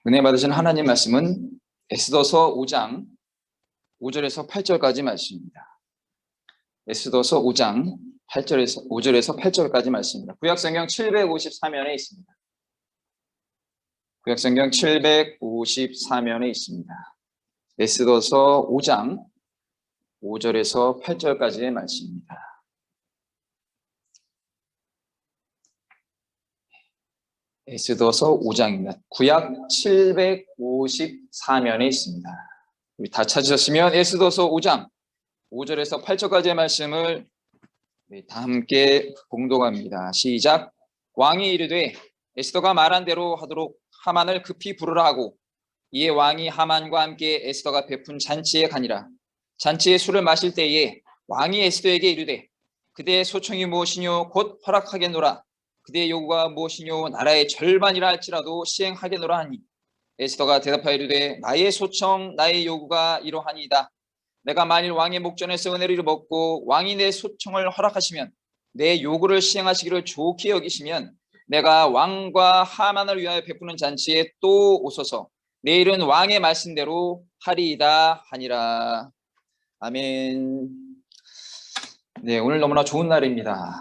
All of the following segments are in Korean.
은혜 받으신 하나님 말씀은 에스더서 5장 5절에서 8절까지 말씀입니다. 에스더서 5장 5절에서 8절까지 말씀입니다. 구약성경 754면에 있습니다. 구약성경 754면에 있습니다. 에스더서 5장 5절에서 8절까지의 말씀입니다. 에스더서 5장입니다. 구약 754면에 있습니다. 우리 다 찾으셨으면 에스더서 5장 5절에서 8절까지의 말씀을 다 함께 봉독합니다. 시작. 왕이 이르되 에스더가 말한 대로 하도록 하만을 급히 부르라 하고, 이에 왕이 하만과 함께 에스더가 베푼 잔치에 가니라. 잔치에 술을 마실 때에 왕이 에스더에게 이르되 그대의 소청이 무엇이뇨 곧 허락하겠노라. 그대의 요구가 무엇이뇨 나라의 절반이라 할지라도 시행하겠노라 하니, 에스더가 대답하여 이르되 나의 소청 나의 요구가 이러하니이다. 내가 만일 왕의 목전에서 은혜를 먹고 왕이 내 소청을 허락하시면, 내 요구를 시행하시기를 좋게 여기시면 내가 왕과 하만을 위하여 베푸는 잔치에 또 오소서. 내일은 왕의 말씀대로 하리이다 하니라. 아멘. 네, 오늘 너무나 좋은 날입니다.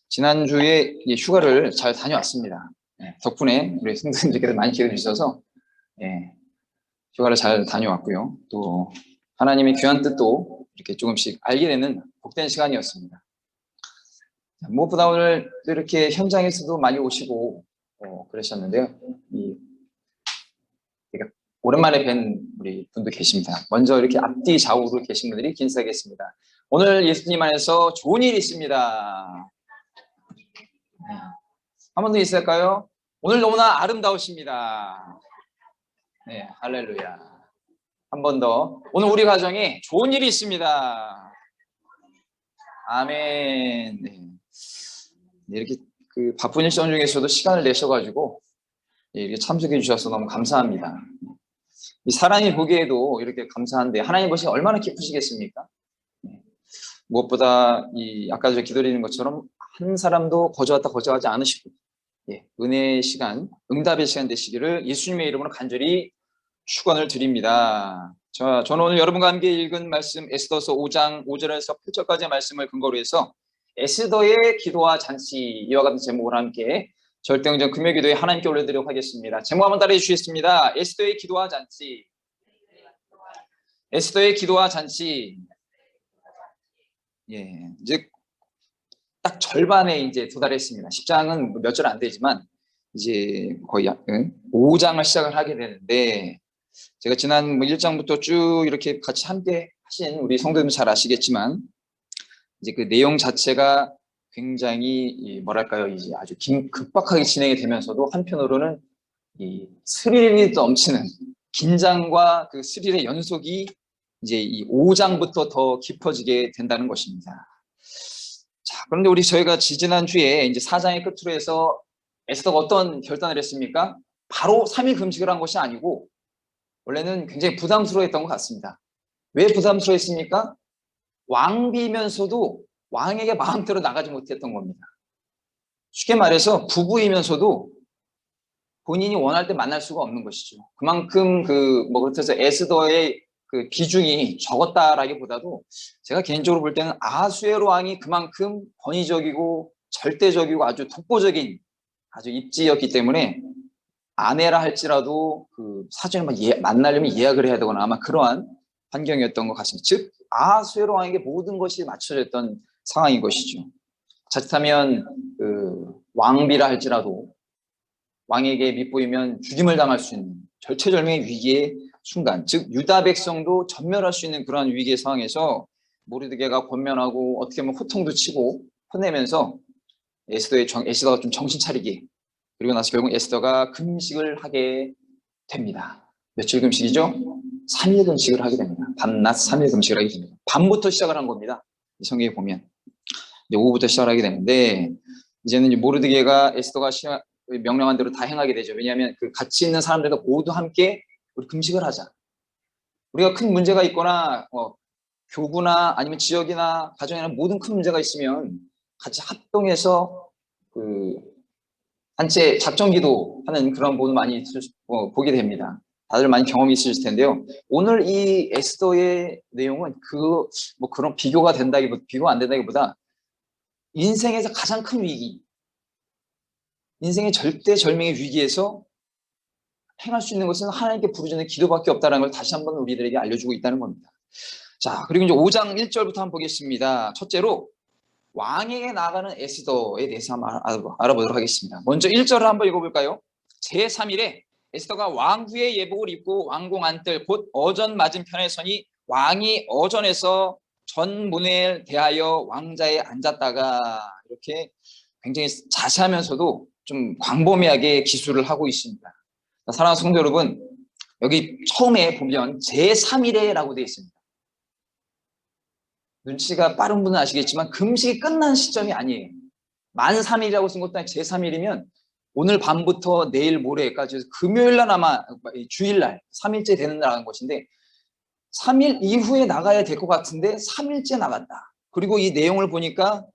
지난주에 휴가를 잘 다녀왔습니다. 덕분에 우리 성도님들께서 많이 기회를 주셔서 휴가를 잘 다녀왔고요. 또 하나님의 귀한 뜻도 이렇게 조금씩 알게 되는 복된 시간이었습니다. 무엇보다 오늘 또 이렇게 현장에서도 많이 오시고 그러셨는데요. 오랜만에 뵌 우리 분도 계십니다. 먼저 이렇게 앞뒤 좌우로 계신 분들이 인사하겠습니다. 오늘 예수님 안에서 좋은 일이 있습니다. 한 번 더 있을까요? 오늘 너무나 아름다우십니다. 네, 할렐루야. 한 번 더. 오늘 우리 가정에 좋은 일이 있습니다. 아멘. 네. 이렇게 바쁜 일정 중에서도 시간을 내셔가지고 이렇게 참석해 주셔서 너무 감사합니다. 이 사람이 보기에도 이렇게 감사한데 하나님 보시면 얼마나 기쁘시겠습니까? 무엇보다 아까 저 기도드리는 것처럼 한 사람도 거저왔다 거저하지 않으시고 은혜의 시간, 응답의 시간 되시기를 예수님의 이름으로 간절히 축원을 드립니다. 저는 오늘 여러분과 함께 읽은 말씀 에스더서 5장 5절에서 8절까지의 말씀을 근거로 해서 에스더의 기도와 잔치, 이와 같은 제목으로 함께 절대응정 금요기도에 하나님께 올려드리도록 하겠습니다. 제목 한번 따라해 주시겠습니다. 에스더의 기도와 잔치. 에스더의 기도와 잔치. 이제 딱 절반에 이제 도달했습니다. 10장은 몇 절 안 되지만 이제 거의 5장을 시작을 하게 되는데, 제가 지난 1장부터 쭉 이렇게 같이 함께 하신 우리 성도님들 잘 아시겠지만, 이제 그 내용 자체가 굉장히 뭐랄까요, 이제 아주 급박하게 진행이 되면서도 한편으로는 이 스릴이 넘치는 긴장과 그 스릴의 연속이 이제 이 5장부터 더 깊어지게 된다는 것입니다. 자, 그런데 저희가 지지난주에 이제 4장의 끝으로 해서 에스더가 어떤 결단을 했습니까? 바로 3일 금식을 한 것이 아니고 원래는 굉장히 부담스러워했던 것 같습니다. 왜 부담스러워했습니까? 왕비면서도 왕에게 마음대로 나가지 못했던 겁니다. 쉽게 말해서 부부이면서도 본인이 원할 때 만날 수가 없는 것이죠. 그만큼 그렇다고 에스더의 그 비중이 적었다라기보다도 제가 개인적으로 볼 때는 아하수에로 왕이 그만큼 권위적이고 절대적이고 아주 독보적인 아주 입지였기 때문에 아내라 할지라도 사전에 만나려면 예약을 해야 되거나 아마 그러한 환경이었던 것 같습니다. 즉 아하수에로 왕에게 모든 것이 맞춰졌던 상황인 것이죠. 자칫하면 왕비라 할지라도 왕에게 밉보이면 죽임을 당할 수 있는 절체절명의 위기의 순간, 즉 유다 백성도 전멸할 수 있는 그러한 위기의 상황에서 모르드게가 권면하고 어떻게 보면 호통도 치고 혼내면서 에스더가 좀 정신 차리게, 그리고 나서 결국 에스더가 금식을 하게 됩니다. 며칠 금식이죠? 3일 금식을 하게 됩니다. 밤낮 3일 금식을 하게 됩니다. 밤부터 시작을 한 겁니다. 성경에 보면 이제 오후부터 시작을 하게 되는데, 이제는 모르드게가 에스더가 명령한 대로 다 행하게 되죠. 왜냐하면 같이 있는 사람들과 모두 함께 우리 금식을 하자. 우리가 큰 문제가 있거나 교구나 아니면 지역이나 가정이나 모든 큰 문제가 있으면 같이 합동해서 단체 작전 기도하는 그런 부분 많이 보게 됩니다. 다들 많이 경험이 있으실 텐데요. 오늘 이 에스더의 내용은 뭐 그런 비교가 비교가 안 된다기보다 인생에서 가장 큰 위기, 인생의 절대절명의 위기에서 행할 수 있는 것은 하나님께 부르짖는 기도밖에 없다는 걸 다시 한번 우리들에게 알려주고 있다는 겁니다. 자, 그리고 이제 5장 1절부터 한번 보겠습니다. 첫째로 왕에게 나아가는 에스더에 대해서 한번 알아보도록 하겠습니다. 먼저 1절을 한번 읽어볼까요? 제3일에 에스더가 왕후의 예복을 입고 왕궁 안뜰 곧 어전 맞은편에 서니 왕이 어전에서 전문에 대하여 왕자에 앉았다가 이렇게 굉장히 자세하면서도 좀 광범위하게 기술을 하고 있습니다. 사랑하는 성도 여러분, 여기 처음에 보면 제3일에라고 되어 있습니다. 눈치가 빠른 분은 아시겠지만 금식이 끝난 시점이 아니에요. 만 3일이라고 쓴 것도 아니고 제3일이면 오늘 밤부터 내일 모레까지 금요일날 아마 주일날 3일째 되는 날인 것인데 3일 이후에 나가야 될 것 같은데 3일째 나갔다. 그리고 이 내용을 보니까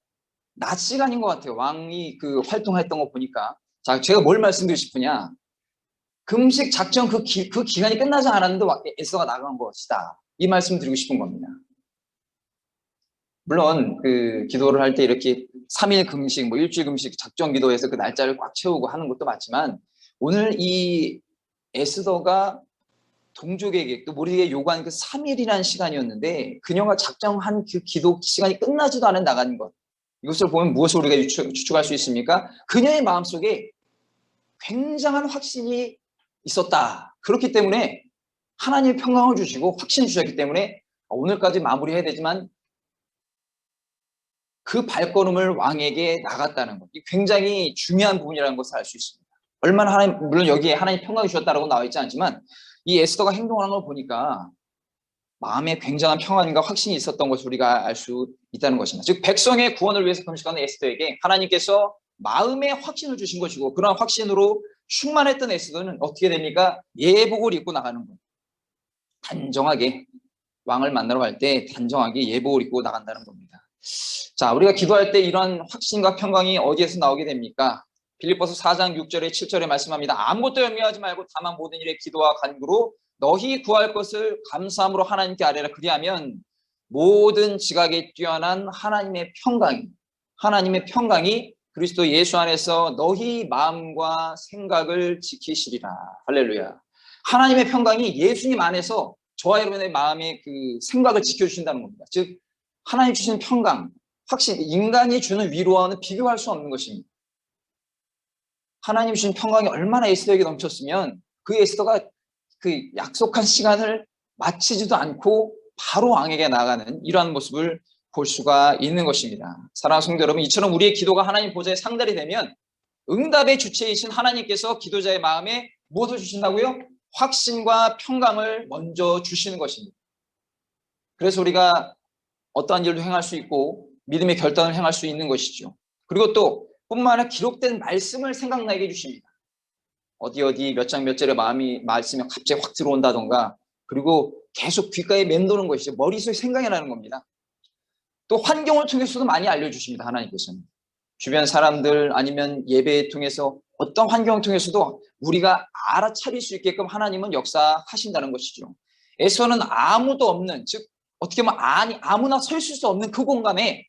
낮 시간인 것 같아요. 왕이 그 활동했던 거 보니까. 자, 제가 뭘 말씀드리고 싶으냐. 금식 작전 그 기간이 끝나지 않았는데 에스더가 나간 것이다. 이 말씀 드리고 싶은 겁니다. 물론 그 기도를 할 때 이렇게 3일 금식, 뭐 일주일 금식 작전 기도해서 그 날짜를 꽉 채우고 하는 것도 맞지만 오늘 이 에스더가 동족에게 또 우리에게 요구한 그 3일이라는 시간이었는데 그녀가 작정한 그 기도 시간이 끝나지도 않은 나가는 것. 이것을 보면 무엇을 우리가 추측할 수 있습니까? 그녀의 마음속에 굉장한 확신이 있었다. 그렇기 때문에 하나님의 평강을 주시고 확신을 주셨기 때문에 오늘까지 마무리해야 되지만 그 발걸음을 왕에게 나갔다는 것. 굉장히 중요한 부분이라는 것을 알 수 있습니다. 얼마나 물론 여기에 하나님 평강이 주셨다라고 나와 있지 않지만 이 에스더가 행동하는 걸 보니까 마음에 굉장한 평안과 확신이 있었던 것을 우리가 알 수 있다는 것입니다. 즉 백성의 구원을 위해서 금식하는 에스더에게 하나님께서 마음의 확신을 주신 것이고 그런 확신으로 충만했던 에스더는 어떻게 됩니까? 예복을 입고 나가는 거예요. 단정하게 왕을 만나러 갈 때 단정하게 예복을 입고 나간다는 겁니다. 자, 우리가 기도할 때 이러한 확신과 평강이 어디에서 나오게 됩니까? 빌립보서 4장 6절에 7절에 말씀합니다. 아무것도 염려하지 말고 다만 모든 일에 기도와 간구로 너희 구할 것을 감사함으로 하나님께 아뢰라. 그리하면 모든 지각에 뛰어난 하나님의 평강이 그리스도 예수 안에서 너희 마음과 생각을 지키시리라. 할렐루야. 하나님의 평강이 예수님 안에서 저와 여러분의 마음의 그 생각을 지켜주신다는 겁니다. 즉 하나님 주시는 평강, 확신, 인간이 주는 위로와는 비교할 수 없는 것입니다. 하나님 주신 평강이 얼마나 에스더에게 넘쳤으면 그 에스더가 그 약속한 시간을 마치지도 않고 바로 왕에게 나가는 이러한 모습을 볼 수가 있는 것입니다. 사랑하는 성도 여러분, 이처럼 우리의 기도가 하나님 보좌에 상달이 되면 응답의 주체이신 하나님께서 기도자의 마음에 무엇을 주신다고요? 확신과 평강을 먼저 주시는 것입니다. 그래서 우리가 어떠한 일도 행할 수 있고 믿음의 결단을 행할 수 있는 것이죠. 그리고 또 뿐만 아니라 기록된 말씀을 생각나게 해주십니다. 어디 몇 장 몇 절의 말씀이 갑자기 확 들어온다던가 그리고 계속 귓가에 맴도는 것이죠. 머릿속에 생각이 나는 겁니다. 또 환경을 통해서도 많이 알려주십니다. 하나님께서는. 주변 사람들 아니면 예배 통해서 어떤 환경을 통해서도 우리가 알아차릴 수 있게끔 하나님은 역사하신다는 것이죠. 에스더는 아무도 없는, 즉 어떻게 보면 아무나 서 있을 수 없는 그 공간에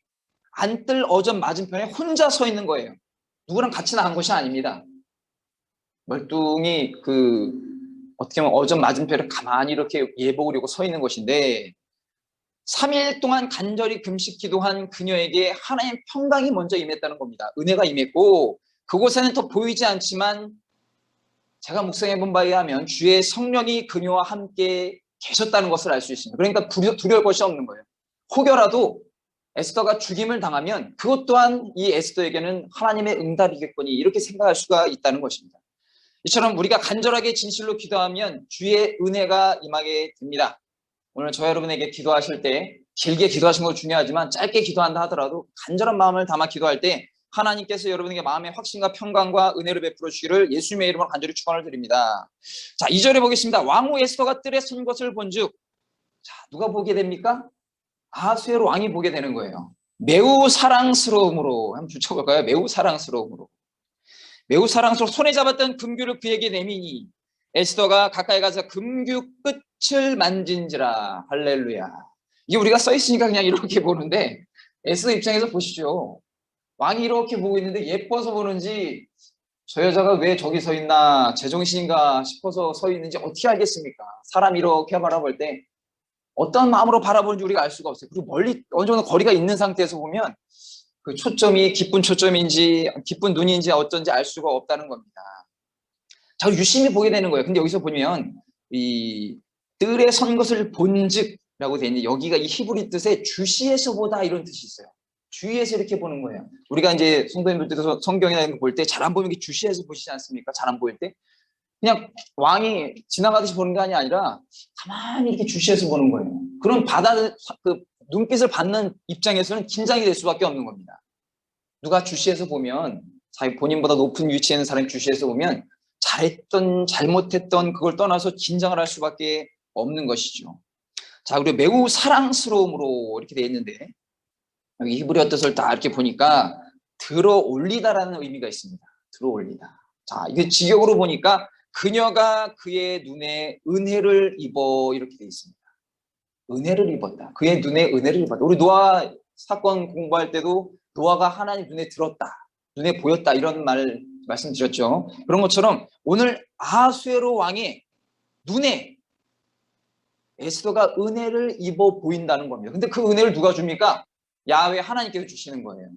안뜰 어전 맞은편에 혼자 서 있는 거예요. 누구랑 같이 나간 것이 아닙니다. 멀뚱히 어떻게 보면 어전 맞은편에 가만히 이렇게 예복을 입고 서 있는 것인데 3일 동안 간절히 금식 기도한 그녀에게 하나님의 평강이 먼저 임했다는 겁니다. 은혜가 임했고 그곳에는 더 보이지 않지만 제가 묵상해 본 바에 의하면 주의 성령이 그녀와 함께 계셨다는 것을 알 수 있습니다. 그러니까 두려울 것이 없는 거예요. 혹여라도 에스더가 죽임을 당하면 그것 또한 이 에스더에게는 하나님의 응답이겠거니 이렇게 생각할 수가 있다는 것입니다. 이처럼 우리가 간절하게 진실로 기도하면 주의 은혜가 임하게 됩니다. 오늘 저 여러분에게 기도하실 때 길게 기도하시는 거 중요하지만 짧게 기도한다 하더라도 간절한 마음을 담아 기도할 때 하나님께서 여러분에게 마음의 확신과 평강과 은혜를 베풀어 주기를 예수님의 이름으로 간절히 축원을 드립니다. 자, 2절에 보겠습니다. 왕후 에스더가 뜰에 선 것을 본즉, 자, 누가 보게 됩니까? 아하수엘 왕이 보게 되는 거예요. 매우 사랑스러움으로 한번 붙여볼까요? 매우 사랑스러움으로. 매우 사랑스러워 손에 잡았던 금규를 그에게 내미니 에스더가 가까이 가서 금규 끝을 만진지라. 할렐루야. 이게 우리가 써 있으니까 그냥 이렇게 보는데 에스더 입장에서 보십시오. 왕이 이렇게 보고 있는데 예뻐서 보는지 저 여자가 왜 저기 서 있나 제정신인가 싶어서 서 있는지 어떻게 알겠습니까? 사람 이렇게 바라볼 때 어떤 마음으로 바라보는지 우리가 알 수가 없어요. 그리고 멀리 어느 정도 거리가 있는 상태에서 보면 그 초점이 기쁜 초점인지 기쁜 눈인지 어쩐지 알 수가 없다는 겁니다. 자, 유심히 보게 되는 거예요. 근데 여기서 보면 이 뜰에 선 것을 본즉라고 되어 있는데 여기가 이 히브리 뜻에 주시에서 보다 이런 뜻이 있어요. 주위에서 이렇게 보는 거예요. 우리가 이제 성도님들도 성경이나 이런 거 볼 때 잘 안 보이면 주시에서 보시지 않습니까? 잘 안 보일 때 그냥 왕이 지나가듯이 보는 게 아니라 가만히 이렇게 주시해서 보는 거예요. 그럼 그 눈빛을 받는 입장에서는 긴장이 될 수밖에 없는 겁니다. 누가 주시해서 보면 자기 본인보다 높은 위치에 있는 사람이 주시해서 보면 잘했던 잘못했던 그걸 떠나서 긴장을 할 수밖에 없는 것이죠. 자, 그리고 매우 사랑스러움으로 이렇게 되어 있는데 여기 히브리어 뜻을 다 이렇게 보니까 들어 올리다라는 의미가 있습니다. 들어 올리다. 자, 이게 직역으로 보니까 그녀가 그의 눈에 은혜를 입어 이렇게 되어 있습니다. 은혜를 입었다. 그의 눈에 은혜를 입었다. 우리 노아 사건 공부할 때도 노아가 하나님 눈에 들었다. 눈에 보였다. 이런 말씀드렸죠. 그런 것처럼 오늘 아수에로 왕의 눈에 에스더가 은혜를 입어 보인다는 겁니다. 근데 그 은혜를 누가 줍니까? 야훼 하나님께서 주시는 거예요.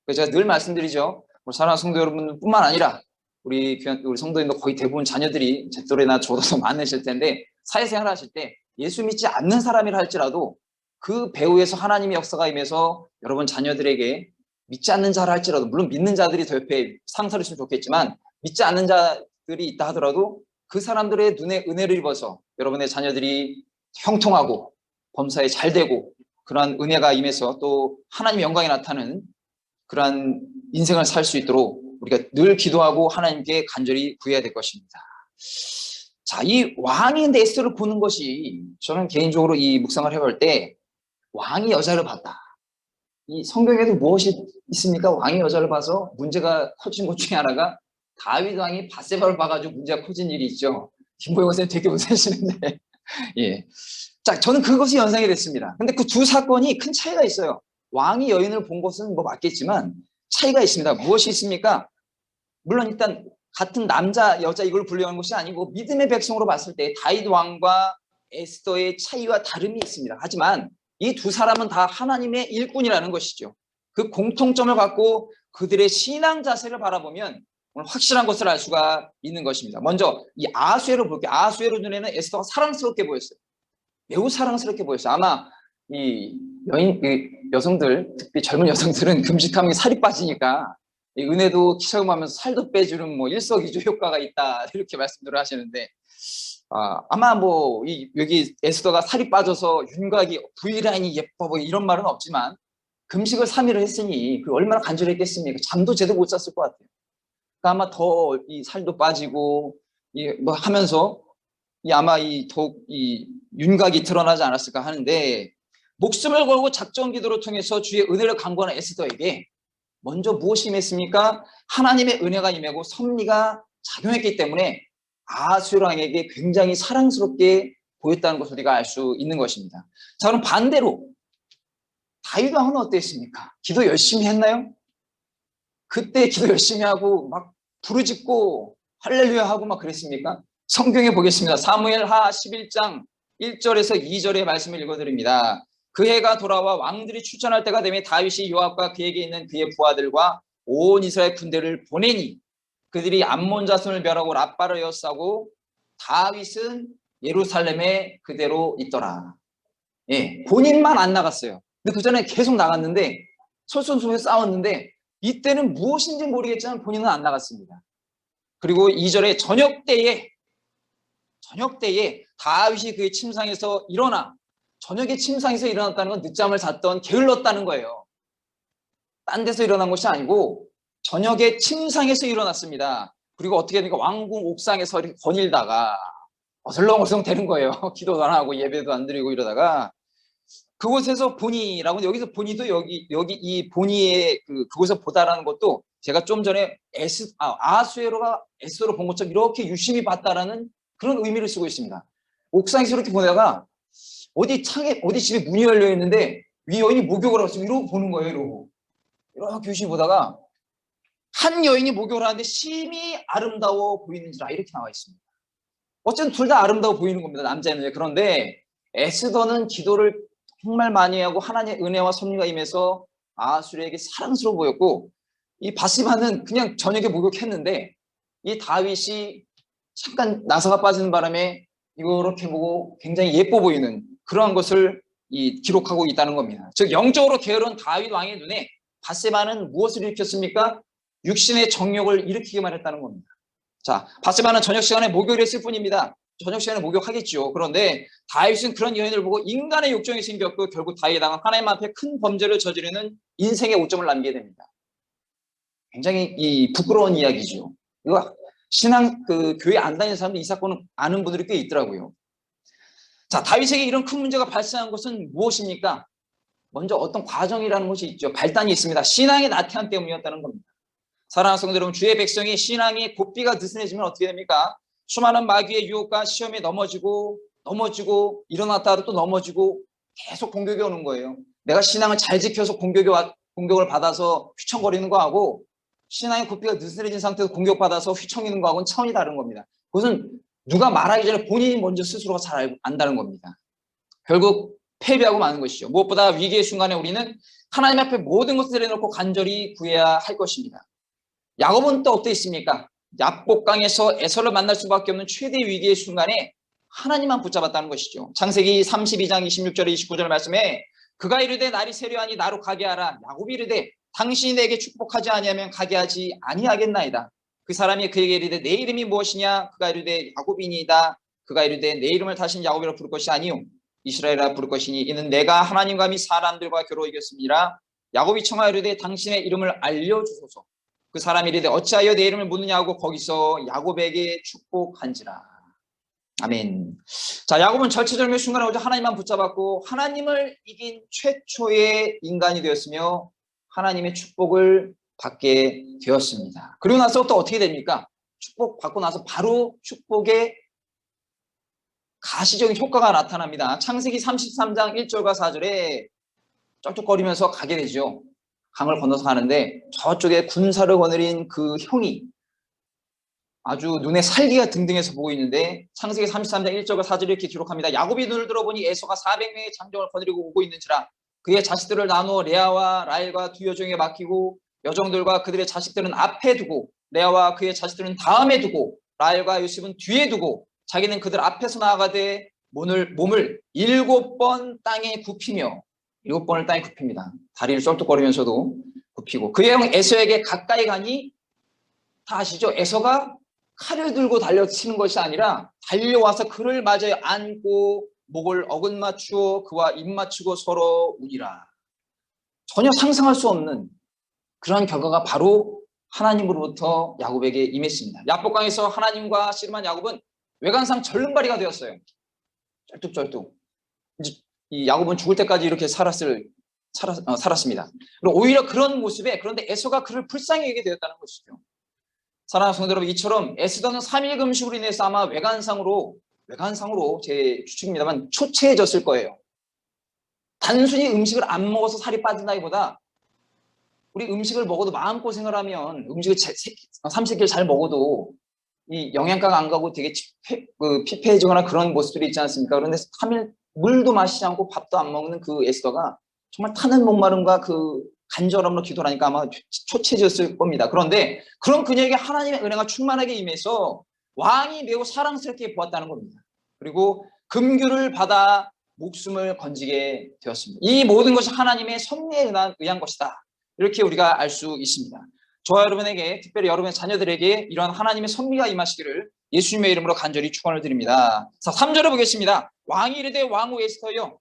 그래서 제가 늘 말씀드리죠. 사랑하는 성도 여러분뿐만 아니라 우리 성도님도 거의 대부분 자녀들이 제 또래나 저보다 더 많으실 텐데 사회생활 하실 때 예수 믿지 않는 사람이라 할지라도 그 배후에서 하나님의 역사가 임해서 여러분 자녀들에게 믿지 않는 자라 할지라도 물론 믿는 자들이 더 옆에 상사로 있으면 좋겠지만 믿지 않는 자들이 있다 하더라도 그 사람들의 눈에 은혜를 입어서 여러분의 자녀들이 형통하고 범사에 잘 되고 그러한 은혜가 임해서 또 하나님의 영광이 나타나는 그러한 인생을 살 수 있도록 우리가 늘 기도하고 하나님께 간절히 구해야 될 것입니다. 자, 이 왕이 근데 에스더를 보는 것이 저는 개인적으로 이 묵상을 해볼 때 왕이 여자를 봤다. 이 성경에도 무엇이 있습니까? 왕이 여자를 봐서 문제가 커진 것 중에 하나가 다윗 왕이 밧세바를 봐가지고 문제가 커진 일이 있죠. 김보영 선생님 되게 웃으시는데 예. 자, 저는 그것이 연상이 됐습니다. 근데 그 두 사건이 큰 차이가 있어요. 왕이 여인을 본 것은 뭐 맞겠지만 차이가 있습니다. 무엇이 있습니까? 물론 일단 같은 남자, 여자 이걸 분류하는 것이 아니고 믿음의 백성으로 봤을 때 다윗 왕과 에스더의 차이와 다름이 있습니다. 하지만 이 두 사람은 다 하나님의 일꾼이라는 것이죠. 그 공통점을 갖고 그들의 신앙 자세를 바라보면 오늘 확실한 것을 알 수가 있는 것입니다. 먼저 이 아수에로 볼게요. 아수에로 눈에는 에스더가 사랑스럽게 보였어요. 매우 사랑스럽게 보였어요. 아마 이 여성들, 특히 젊은 여성들은 금식하면 살이 빠지니까 이 은혜도 체험하면서 살도 빼주는 뭐 일석이조 효과가 있다 이렇게 말씀들을 하시는데 아마 뭐 여기 에스더가 살이 빠져서 윤곽이 V라인이 예뻐 보이 이런 말은 없지만 금식을 3일을 했으니 그 얼마나 간절했겠습니까? 잠도 제대로 못 잤을 것 같아요. 그러니까 아마 더 이 살도 빠지고 뭐 하면서 아마 더욱 윤곽이 드러나지 않았을까 하는데 목숨을 걸고 작전 기도를 통해서 주의 은혜를 간구하는 에스더에게 먼저 무엇이 임했습니까? 하나님의 은혜가 임하고 섭리가 작용했기 때문에 아수에로 왕에게 굉장히 사랑스럽게 보였다는 것을 우리가 알 수 있는 것입니다. 자, 그럼 반대로 다윗 왕은 어땠습니까? 기도 열심히 했나요? 그때 기도 열심히 하고 막 부르짖고 할렐루야 하고 막 그랬습니까? 성경에 보겠습니다. 사무엘하 11장 1절에서 2절의 말씀을 읽어드립니다. 그 해가 돌아와 왕들이 출전할 때가 되면 다윗이 요압과 그에게 있는 그의 부하들과 온 이스라엘 군대를 보내니 그들이 암몬 자손을 멸하고 라빠를 에워싸고 다윗은 예루살렘에 그대로 있더라. 예, 본인만 안 나갔어요. 근데 그 전에 계속 나갔는데 솔선수범해서 싸웠는데 이때는 무엇인지 모르겠지만 본인은 안 나갔습니다. 그리고 2절에 저녁 때에 다윗이 그의 침상에서 일어나 저녁에 침상에서 일어났다는 건 늦잠을 잤던 게을렀다는 거예요. 딴 데서 일어난 것이 아니고 저녁에 침상에서 일어났습니다. 그리고 어떻게 되니까 왕궁 옥상에서 이렇게 거닐다가 어슬렁어슬렁 되는 거예요. 기도도 안 하고 예배도 안 드리고 이러다가 그곳에서 보니라고 여기서 보니도 여기 이 보니의 그곳에서 보다라는 것도 제가 좀 전에 아하수에로가 에스더를 본 것처럼 이렇게 유심히 봤다라는 그런 의미를 쓰고 있습니다. 옥상에서 이렇게 보다가 어디 집에 문이 열려 있는데 위 여인이 목욕을 하고 있으면 이러고 보는 거예요. 이렇게 유심히 보다가 한 여인이 목욕을 하는데 심히 아름다워 보이는지라 이렇게 나와 있습니다. 어쨌든 둘 다 아름다워 보이는 겁니다. 남자는. 그런데 에스더는 기도를 정말 많이 하고 하나님의 은혜와 섭리가 임해서 아하수에게 사랑스러워 보였고, 이 바시바는 그냥 저녁에 목욕했는데 이 다윗이 잠깐 나사가 빠지는 바람에 이렇게 보고 굉장히 예뻐 보이는 그러한 것을 기록하고 있다는 겁니다. 즉 영적으로 게으른 다윗 왕의 눈에 바세바는 무엇을 일으켰습니까? 육신의 정욕을 일으키기만 했다는 겁니다. 자, 바세바는 저녁 시간에 목욕을 했을 뿐입니다. 저녁 시간에 목욕하겠죠. 그런데 다윗은 그런 여인을 보고 인간의 욕정이 생겼고 결국 다윗이 당한 하나님 앞에 큰 범죄를 저지르는 인생의 오점을 남기게 됩니다. 굉장히 부끄러운 이야기죠. 이거 교회 안 다니는 사람들 이 사건을 아는 분들이 꽤 있더라고요. 자, 다윗에게 이런 큰 문제가 발생한 것은 무엇입니까? 먼저 어떤 과정이라는 것이 있죠. 발단이 있습니다. 신앙의 나태함 때문이었다는 겁니다. 사랑하는 성도 여러분, 주의 백성이 신앙이 고삐가 느슨해지면 어떻게 됩니까? 수많은 마귀의 유혹과 시험에 넘어지고 일어났다가 또 넘어지고 계속 공격이 오는 거예요. 내가 신앙을 잘 지켜서 공격을 받아서 휘청거리는 거하고 신앙의 고삐가 느슨해진 상태에서 공격받아서 휘청이는 거하고는 차원이 다른 겁니다. 그것은 누가 말하기 전에 본인이 먼저 스스로가 잘 안다는 겁니다. 결국 패배하고 마는 것이죠. 무엇보다 위기의 순간에 우리는 하나님 앞에 모든 것을 내려놓고 간절히 구해야 할 것입니다. 야곱은 또 어떻게 있습니까? 야복강에서 에서를 만날 수밖에 없는 최대 위기의 순간에 하나님만 붙잡았다는 것이죠. 창세기 32장 26절에 29절 말씀에 그가 이르되 날이 세려하니 나로 가게 하라. 야곱이 이르되 당신이 내게 축복하지 아니하면 가게 하지 아니하겠나이다. 그 사람이 그에게 이르되 내 이름이 무엇이냐? 그가 이르되 야곱이니이다. 그가 이르되 내 이름을 다신 야곱이라 부를 것이 아니요 이스라엘이라 부를 것이니 이는 내가 하나님과 및 사람들과 겨루 이겼습니다. 야곱이 청하여 이르되 당신의 이름을 알려주소서. 그 사람이 이르되 어찌하여 내 이름을 묻느냐고 거기서 야곱에게 축복한지라. 아멘. 자, 야곱은 절체절명의 순간에 오직 하나님만 붙잡았고 하나님을 이긴 최초의 인간이 되었으며 하나님의 축복을 받게 되었습니다. 그리고 나서 또 어떻게 됩니까? 축복 받고 나서 바로 축복의 가시적인 효과가 나타납니다. 창세기 33장 1절과 4절에 쩔뚝거리면서 가게 되죠. 강을 건너서 가는데 저쪽에 군사를 거느린 그 형이 아주 눈에 살기가 등등해서 보고 있는데 창세기 33장 1절과 4절에 이렇게 기록합니다. 야곱이 눈을 들어보니 에서가 400명의 장정을 거느리고 오고 있는지라 그의 자식들을 나누어 레아와 라헬과 두 여종에게 맡기고 여종들과 그들의 자식들은 앞에 두고 레아와 그의 자식들은 다음에 두고 라헬과 요셉은 뒤에 두고 자기는 그들 앞에서 나아가되 몸을 7번 땅에 굽히며 7번을 땅에 굽힙니다. 다리를 쩔뚝거리면서도 굽히고 그의 형 에서에게 가까이 가니 다 아시죠? 에서가 칼을 들고 달려치는 것이 아니라 달려와서 그를 맞아 안고 목을 어긋맞추어 그와 입맞추고 서로 우니라. 전혀 상상할 수 없는 그러한 결과가 바로 하나님으로부터 야곱에게 임했습니다. 야복강에서 하나님과 씨름한 야곱은 외관상 절름발이가 되었어요. 쩔뚝쩔뚝. 이 야곱은 죽을 때까지 이렇게 살았습니다. 그리고 오히려 그런 모습에 그런데 에서가 그를 불쌍히 여기게 되었다는 것이죠. 사랑하는 성도 여러분, 이처럼 에스더는 3일 금식으로 인해서 아마 외관상으로 제 추측입니다만 초췌해졌을 거예요. 단순히 음식을 안 먹어서 살이 빠진다기보다 우리 음식을 먹어도 마음고생을 하면 음식을 30일 잘 먹어도 이 영양가가 안 가고 되게 피폐해지거나 그런 모습들이 있지 않습니까? 그런데 3일 물도 마시지 않고 밥도 안 먹는 그 에스더가 정말 타는 목마름과 그 간절함으로 기도를 하니까 아마 초췌해졌을 겁니다. 그런데 그런 그녀에게 하나님의 은혜가 충만하게 임해서 왕이 매우 사랑스럽게 보았다는 겁니다. 그리고 금규를 받아 목숨을 건지게 되었습니다. 이 모든 것이 하나님의 섭리에 의한 것이다. 이렇게 우리가 알 수 있습니다. 저와 여러분에게, 특별히 여러분의 자녀들에게 이런 하나님의 섭리가 임하시기를 예수님의 이름으로 간절히 축원을 드립니다. 자, 3절을 보겠습니다. 왕이 이르되 왕후 에스더여.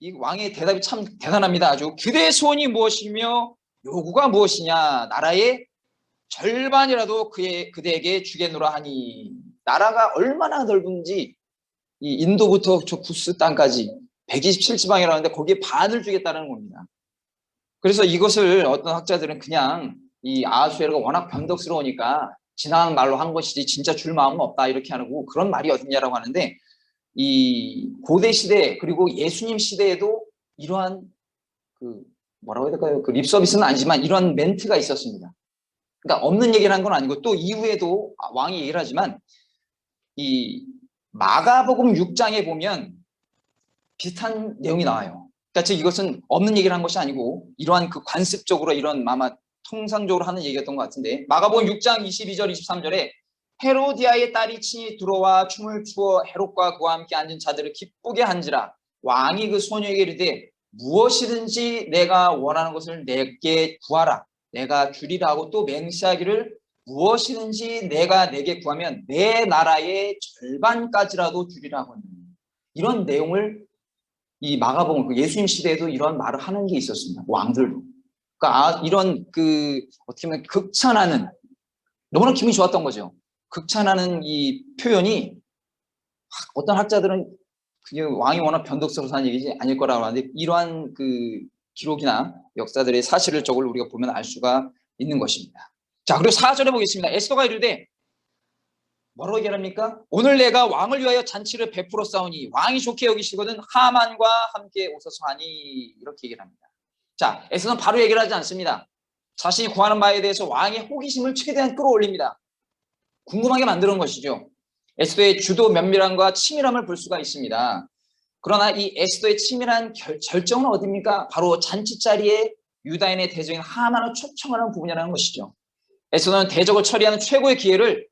이 왕의 대답이 참 대단합니다. 아주 그대의 소원이 무엇이며 요구가 무엇이냐. 나라의 절반이라도 그대에게 주겠노라 하니. 나라가 얼마나 넓은지 이 인도부터 저 구스 땅까지 127지방이라는데 거기에 반을 주겠다는 겁니다. 그래서 이것을 어떤 학자들은 그냥 이 아하수에로가 워낙 변덕스러우니까 지나간 말로 한 것이지 진짜 줄 마음은 없다 이렇게 하고 그런 말이 어딨냐라고 하는데 이 고대 시대 그리고 예수님 시대에도 이러한 그 뭐라고 해야 될까요? 그 립서비스는 아니지만 이런 멘트가 있었습니다. 그러니까 없는 얘기를 한 건 아니고 또 이후에도 왕이 얘기를 하지만 이 마가복음 6장에 보면 비슷한 내용이 나와요. 그러니까 즉 이것은 없는 얘기를 한 것이 아니고 이러한 그 관습적으로 이런 아마 통상적으로 하는 얘기였던 것 같은데 마가복음 6장 22절 23절에 헤로디아의 딸이 친히 들어와 춤을 추어 헤롯과 그와 함께 앉은 자들을 기쁘게 한지라 왕이 그 소녀에게 이르되 무엇이든지 내가 원하는 것을 내게 구하라 내가 주리라 하고 또 맹세하기를 무엇이든지 내가 내게 구하면 내 나라의 절반까지라도 주리라 하거든. 이런 내용을 이 마가복음 예수님 시대에도 이런 말을 하는 게 있었습니다. 왕들도. 그러니까 이런 그 어떻게 보면 극찬하는 너무나 기분이 좋았던 거죠. 극찬하는 이 표현이 어떤 학자들은 그게 왕이 워낙 변덕스러워서 하는 얘기지 아닐 거라고 하는데 이러한 그 기록이나 역사들의 사실을 저걸 우리가 보면 알 수가 있는 것입니다. 자, 그리고 4절에 보겠습니다. 에스더가 이르되 뭐라고 얘기합니까? 오늘 내가 왕을 위하여 잔치를 베풀어 싸우니 왕이 좋게 여기시거든 하만과 함께 오소서 하니 이렇게 얘기를 합니다. 자, 에스더는 바로 얘기를 하지 않습니다. 자신이 구하는 바에 대해서 왕의 호기심을 최대한 끌어올립니다. 궁금하게 만드는 것이죠. 에스더의 주도 면밀함과 치밀함을 볼 수가 있습니다. 그러나 이 에스더의 치밀한 결정은 어디입니까? 바로 잔치 자리에 유다인의 대적인 하만을 초청하는 부분이라는 것이죠. 에스더는 대적을 처리하는 최고의 기회를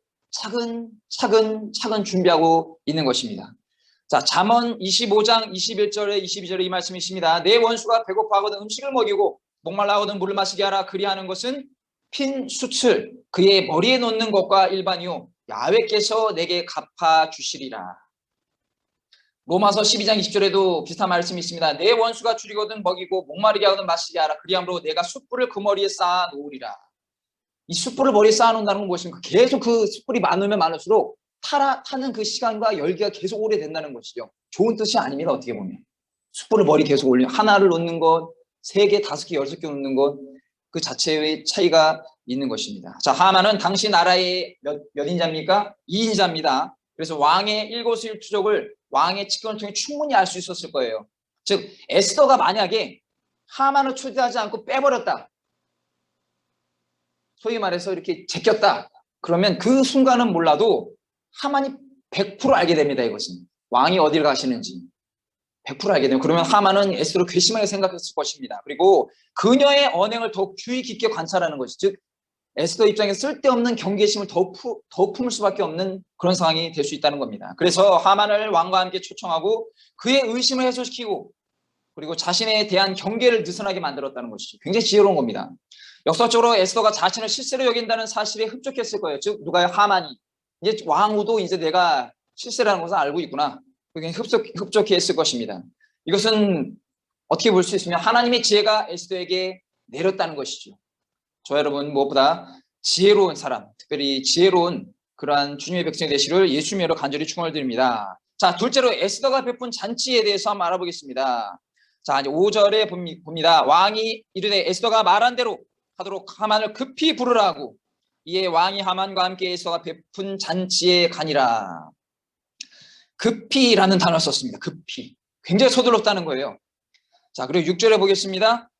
차근차근 준비하고 있는 것입니다. 자, 잠언 25장 21절에 22절에 이 말씀이 있습니다. 내 원수가 배고파하거든 음식을 먹이고 목말라하거든 물을 마시게 하라. 그리하는 것은 핀 숯을 그의 머리에 놓는 것과 일반이요 야훼께서 내게 갚아 주시리라. 로마서 12장 20절에도 비슷한 말씀이 있습니다. 내 원수가 줄이거든 먹이고 목마르게 하거든 마시게 하라. 그리함으로 내가 숯불을 그 머리에 쌓아 놓으리라. 이 숯불을 머리에 쌓아 놓는다는 건 무엇입니까? 계속 그 숯불이 많으면 많을수록 타는 그 시간과 열기가 계속 오래된다는 것이죠. 좋은 뜻이 아닙니다. 어떻게 보면 숯불을 머리 계속 올리면 하나를 놓는 것, 3개, 5개, 6개 놓는 것 그 자체의 차이가 있는 것입니다. 자, 하만은 당시 나라의 몇 인자입니까? 2인자입니다. 그래서 왕의 일거수일투족을 왕의 직권을 통해 충분히 알 수 있었을 거예요. 즉 에스더가 만약에 하만을 초대하지 않고 빼버렸다. 소위 말해서 이렇게 제꼈다. 그러면 그 순간은 몰라도 하만이 100% 알게 됩니다. 이것은. 왕이 어딜 가시는지 100% 알게 되면 그러면 하만은 에스더를 괘씸하게 생각했을 것입니다. 그리고 그녀의 언행을 더욱 주의 깊게 관찰하는 것이 즉 에스더 입장에 쓸데없는 경계심을 더욱 품을 수밖에 없는 그런 상황이 될 수 있다는 겁니다. 그래서 하만을 왕과 함께 초청하고 그의 의심을 해소시키고 그리고 자신에 대한 경계를 느슨하게 만들었다는 것이죠. 굉장히 지혜로운 겁니다. 역사적으로 에스더가 자신을 실세로 여긴다는 사실에 흡족했을 거예요. 즉 누가요? 하만이. 이제 왕후도 이제 내가 실세라는 것을 알고 있구나. 그게 흡족해 했을 것입니다. 이것은 어떻게 볼 수 있으면 하나님의 지혜가 에스더에게 내렸다는 것이죠. 저 여러분 무엇보다 지혜로운 사람, 특별히 지혜로운 그러한 주님의 백성이 되시를 예수님으로 간절히 축원을 드립니다. 자, 둘째로 에스더가 베푼 잔치에 대해서 한번 알아보겠습니다. 자, 이제 5절에 봅니다. 왕이 이르되 에스더가 말한 대로 하도록 하만을 급히 부르라 하고 이에 왕이 하만과 함께 에스더가 베푼 잔치에 가니라. 급히라는 단어를 썼습니다. 급히. 굉장히 서둘렀다는 거예요. 자, 그리고 6절에 보겠습니다.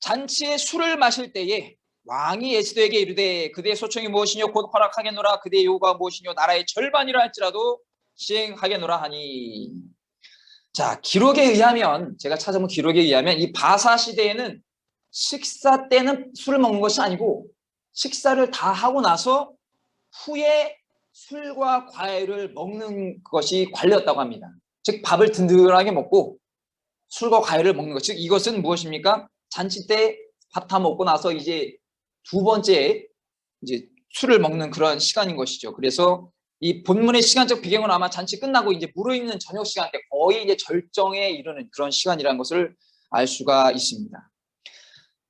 잔치에 술을 마실 때에 왕이 에스더에게 이르되 그대의 소청이 무엇이뇨 곧 허락하겠노라 그대의 요구가 무엇이뇨 나라의 절반이라 할지라도 시행하겠노라 하니. 자, 기록에 의하면 제가 찾아본 기록에 의하면 이 바사 시대에는 식사 때는 술을 먹는 것이 아니고 식사를 다 하고 나서 후에 술과 과일을 먹는 것이 관례였다고 합니다. 즉 밥을 든든하게 먹고 술과 과일을 먹는 것. 즉 이것은 무엇입니까? 잔치 때 밥 다 먹고 나서 이제 두 번째 이제 술을 먹는 그런 시간인 것이죠. 그래서 이 본문의 시간적 배경은 아마 잔치 끝나고 이제 무르익는 저녁 시간 때 거의 이제 절정에 이르는 그런 시간이라는 것을 알 수가 있습니다.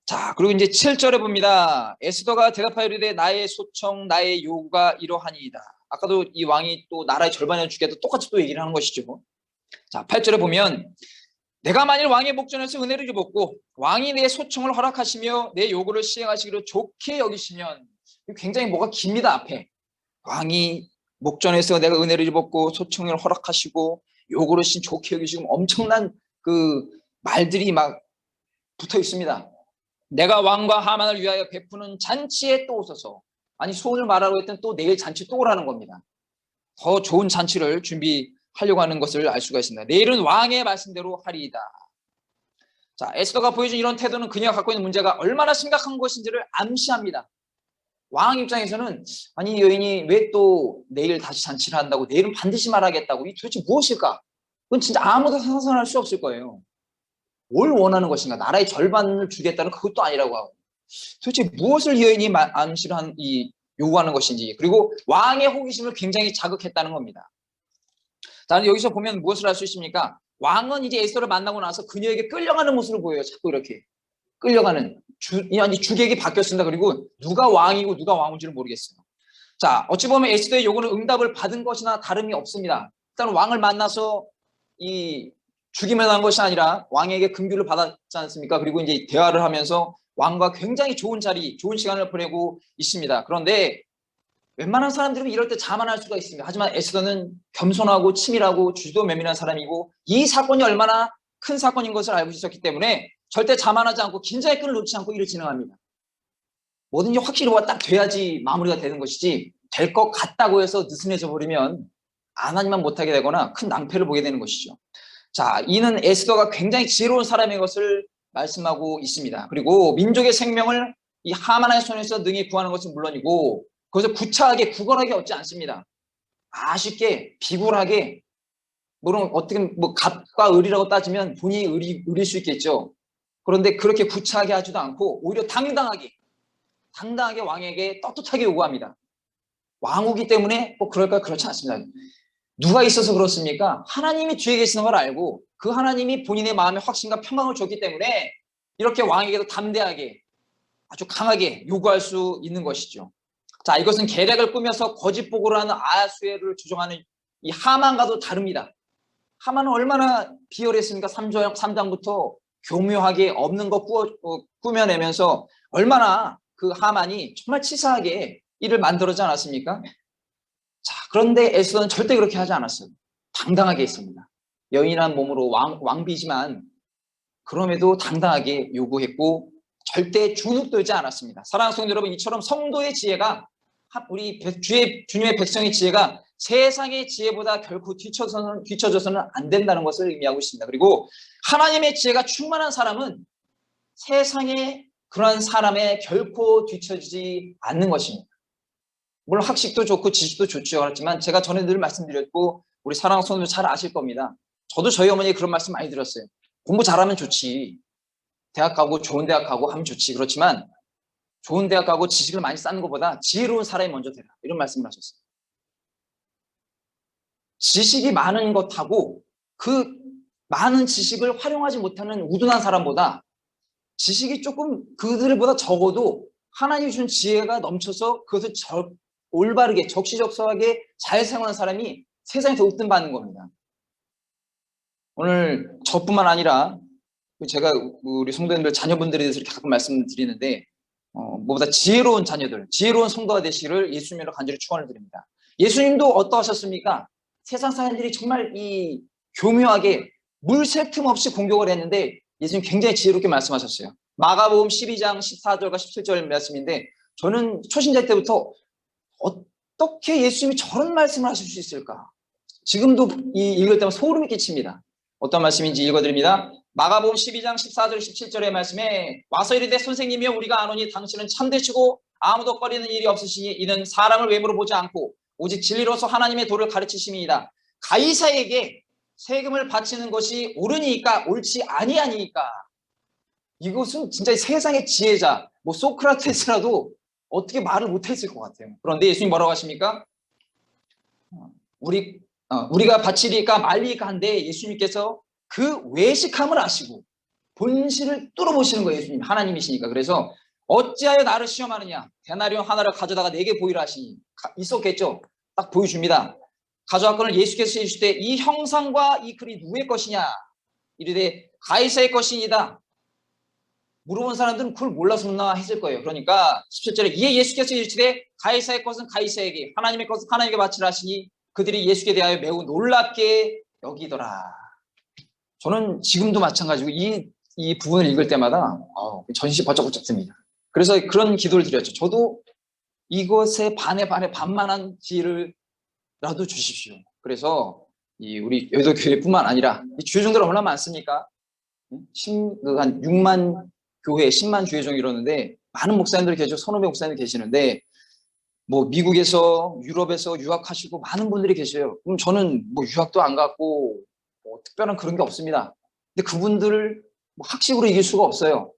자, 그리고 이제 7절에 봅니다. 에스더가 대답하여 이르되 나의 소청 나의 요구가 이러하니이다. 아까도 이 왕이 또 나라의 절반을 주겠다 똑같이 또 얘기를 하는 것이죠. 자, 8절에 보면 내가 만일 왕의 목전에서 은혜를 입었고 왕이 내 소청을 허락하시며 내 요구를 시행하시기로 좋게 여기시면, 굉장히 뭐가 깁니다. 앞에 왕이 목전에서 내가 은혜를 입었고 소청을 허락하시고 요구를 좋게 여기시고 엄청난 그 말들이 막 붙어 있습니다. 내가 왕과 하만을 위하여 베푸는 잔치에 또 오소서. 아니, 소원을 말하고 했던 또 내일 잔치 또 오라는 겁니다. 더 좋은 잔치를 준비하려고 하는 것을 알 수가 있습니다. 내일은 왕의 말씀대로 하리이다. 자, 에스더가 보여준 이런 태도는 그녀가 갖고 있는 문제가 얼마나 심각한 것인지를 암시합니다. 왕 입장에서는 아니, 여인이 왜 또 내일 다시 잔치를 한다고, 내일은 반드시 말하겠다고, 이 도대체 무엇일까? 그건 진짜 아무도 상상할 수 없을 거예요. 뭘 원하는 것인가? 나라의 절반을 주겠다는 그것도 아니라고 하고, 도대체 무엇을 이 여인이 암시를 요구하는 것인지, 그리고 왕의 호기심을 굉장히 자극했다는 겁니다. 자, 여기서 보면 무엇을 알 수 있습니까? 왕은 이제 에스더를 만나고 나서 그녀에게 끌려가는 모습을 보여요. 자꾸 이렇게 끌려가는, 주객이 바뀌었습니다. 그리고 누가 왕이고 누가 왕인지를 모르겠어요. 자, 어찌 보면 에스더의 요구는 응답을 받은 것이나 다름이 없습니다. 일단 왕을 만나서 죽임을 한 것이 아니라 왕에게 금규를 받았지 않습니까? 그리고 이제 대화를 하면서 왕과 굉장히 좋은 시간을 보내고 있습니다. 그런데 웬만한 사람들은 이럴 때 자만할 수가 있습니다. 하지만 에스더는 겸손하고 치밀하고 주도 면밀한 사람이고, 이 사건이 얼마나 큰 사건인 것을 알고 있었기 때문에 절대 자만하지 않고 긴장의 끈을 놓지 않고 일을 진행합니다. 뭐든지 확실히 딱 돼야지 마무리가 되는 것이지, 될 것 같다고 해서 느슨해져 버리면 안 하지만 못하게 되거나 큰 낭패를 보게 되는 것이죠. 자, 이는 에스더가 굉장히 지혜로운 사람인 것을 말씀하고 있습니다. 그리고 민족의 생명을 이 하만의 손에서 능히 구하는 것은 물론이고, 그것을 구차하게 구걸하게 얻지 않습니다. 아쉽게 비굴하게, 물론 어떻게 갑과 을이라고 따지면 본인이 을일 수 있겠죠. 그런데 그렇게 구차하게 하지도 않고 오히려 당당하게 왕에게 떳떳하게 요구합니다. 왕후기 때문에 꼭 그럴까? 그렇지 않습니다. 누가 있어서 그렇습니까? 하나님이 뒤에 계시는 걸 알고 그 하나님이 본인의 마음에 확신과 평강을 줬기 때문에 이렇게 왕에게도 담대하게, 아주 강하게 요구할 수 있는 것이죠. 자, 이것은 계략을 꾸며서 거짓 보고를 하는 아하수에를 주장하는 이 하만과도 다릅니다. 하만은 얼마나 비열했습니까? 3장부터 교묘하게 없는 거 꾸며내면서 얼마나 그 하만이 정말 치사하게 일을 만들어지 않았습니까? 자, 그런데 에스더는 절대 그렇게 하지 않았어요. 당당하게 했습니다. 여인한 몸으로 왕비지만 그럼에도 당당하게 요구했고 절대 주눅들지 않았습니다. 사랑하는 성도 여러분, 이처럼 성도의 지혜가, 우리 주님의 백성의 지혜가 세상의 지혜보다 결코 뒤처져서는 안 된다는 것을 의미하고 있습니다. 그리고 하나님의 지혜가 충만한 사람은 세상의 그러한 사람에 결코 뒤처지지 않는 것입니다. 물론 학식도 좋고 지식도 좋죠. 그렇지만 제가 전에 늘 말씀드렸고 우리 사랑하는 성도들 잘 아실 겁니다. 저도 저희 어머니 그런 말씀 많이 들었어요. 공부 잘하면 좋지. 대학 가고 좋은 대학 가고 하면 좋지. 그렇지만 좋은 대학 가고 지식을 많이 쌓는 것보다 지혜로운 사람이 먼저 되라. 이런 말씀을 하셨어요. 지식이 많은 것하고 그 많은 지식을 활용하지 못하는 우둔한 사람보다 지식이 조금 그들보다 적어도 하나님이 준 지혜가 넘쳐서 그것을 올바르게 적시적소하게 잘 사용하는 사람이 세상에 더 웃돈받는 겁니다. 오늘 저뿐만 아니라 제가 우리 성도님들 자녀분들에 대해서 이렇게 가끔 말씀드리는데 무엇보다 지혜로운 자녀들, 지혜로운 성도가 되시기를 예수님으로 간절히 축원을 드립니다. 예수님도 어떠하셨습니까? 세상 사람들이 정말 이 교묘하게 물 셀 틈 없이 공격을 했는데 예수님 굉장히 지혜롭게 말씀하셨어요. 마가복음 12장 14절과 17절 말씀인데, 저는 초신자 때부터 어떻게 예수님이 저런 말씀을 하실 수 있을까? 지금도 읽을 때마다 소름이 끼칩니다. 어떤 말씀인지 읽어드립니다. 마가복음 12장 14절 17절의 말씀에 와서 이르되 선생님이여 우리가 아노니 당신은 참되시고 아무도 꺼리는 일이 없으시니 이는 사람을 외모로 보지 않고 오직 진리로서 하나님의 도를 가르치심이니이다. 가이사에게 세금을 바치는 것이 옳으니까 옳지 아니하니까. 이것은 진짜 세상의 지혜자 소크라테스라도 어떻게 말을 못했을 것 같아요. 그런데 예수님 뭐라고 하십니까? 우리가 바치리까 말리까 한데 예수님께서 그 외식함을 아시고 본실을 뚫어보시는 거예요. 예수님 하나님이시니까. 그래서 어찌하여 나를 시험하느냐, 데나리온 하나를 가져다가 내게 보이라 하시니, 있었겠죠. 딱 보여줍니다. 가져왔거늘 예수께서 이르시되 이 형상과 이 글이 누구의 것이냐, 이르되 가이사의 것이니다. 물어본 사람들은 그걸 몰라서 나 했을 거예요. 그러니까 17절에 이에 예수께서 이르시되 가이사의 것은 가이사에게 하나님의 것은 하나님께 바치라 하시니 그들이 예수께 대하여 매우 놀랍게 여기더라. 저는 지금도 마찬가지고 이 부분을 읽을 때마다 전신이 번쩍번쩍 듭니다. 그래서 그런 기도를 드렸죠. 저도 이것에 반만한 지혜를라도 주십시오. 그래서 우리 여의도 교회뿐만 아니라 이 주회종들 얼마나 많습니까? 한 6만 교회, 10만 주회종 이러는데 많은 목사님들 계시고 선후배 목사님들 계시는데 뭐 미국에서 유럽에서 유학하시고 많은 분들이 계셔요. 그럼 저는 뭐 유학도 안 갔고 뭐 특별한 그런 게 없습니다. 근데 그분들을 뭐 학식으로 이길 수가 없어요.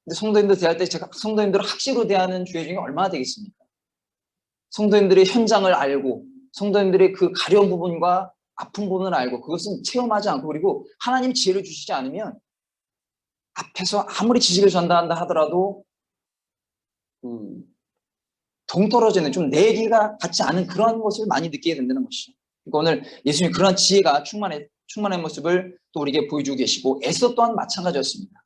근데 성도님들 대할 때 제가 성도님들을 학식으로 대하는 주회종이 얼마나 되겠습니까? 성도님들의 현장을 알고 성도님들의 그 가려운 부분과 아픈 부분을 알고 그것은 체험하지 않고 그리고 하나님 지혜를 주시지 않으면 앞에서 아무리 지식을 전달한다 하더라도 동떨어지는 좀 내기가 같지 않은 그런 것을 많이 느끼게 된다는 것이죠. 그러니까 오늘 예수님 그런 지혜가 충만한 모습을 또 우리에게 보여주고 계시고 에스더 또한 마찬가지였습니다.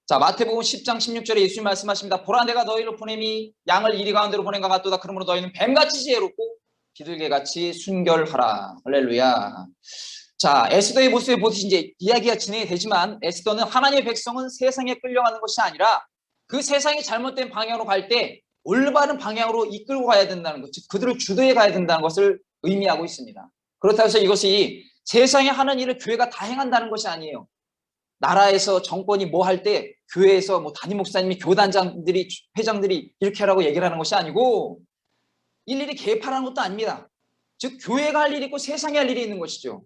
자, 마태복음 10장 16절에 예수님 말씀하십니다. 보라 내가 너희를 보냄이 양을 이리 가운데로 보낸 것 같도다. 그러므로 너희는 뱀같이 지혜롭고 비둘기같이 순결하라. 할렐루야. 자, 에스더의 모습을 보듯이 이제 이야기가 진행이 되지만 에스더는 하나님의 백성은 세상에 끌려가는 것이 아니라 그 세상이 잘못된 방향으로 갈 때 올바른 방향으로 이끌고 가야 된다는 것, 즉 그들을 주도해 가야 된다는 것을 의미하고 있습니다. 그렇다고 해서 이것이 세상에 하는 일을 교회가 다 행한다는 것이 아니에요. 나라에서 정권이 뭐 할 때 교회에서 뭐 담임 목사님이 교단장들이 회장들이 이렇게 하라고 얘기를 하는 것이 아니고 일일이 개입하라는 것도 아닙니다. 즉 교회가 할 일이 있고 세상에 할 일이 있는 것이죠.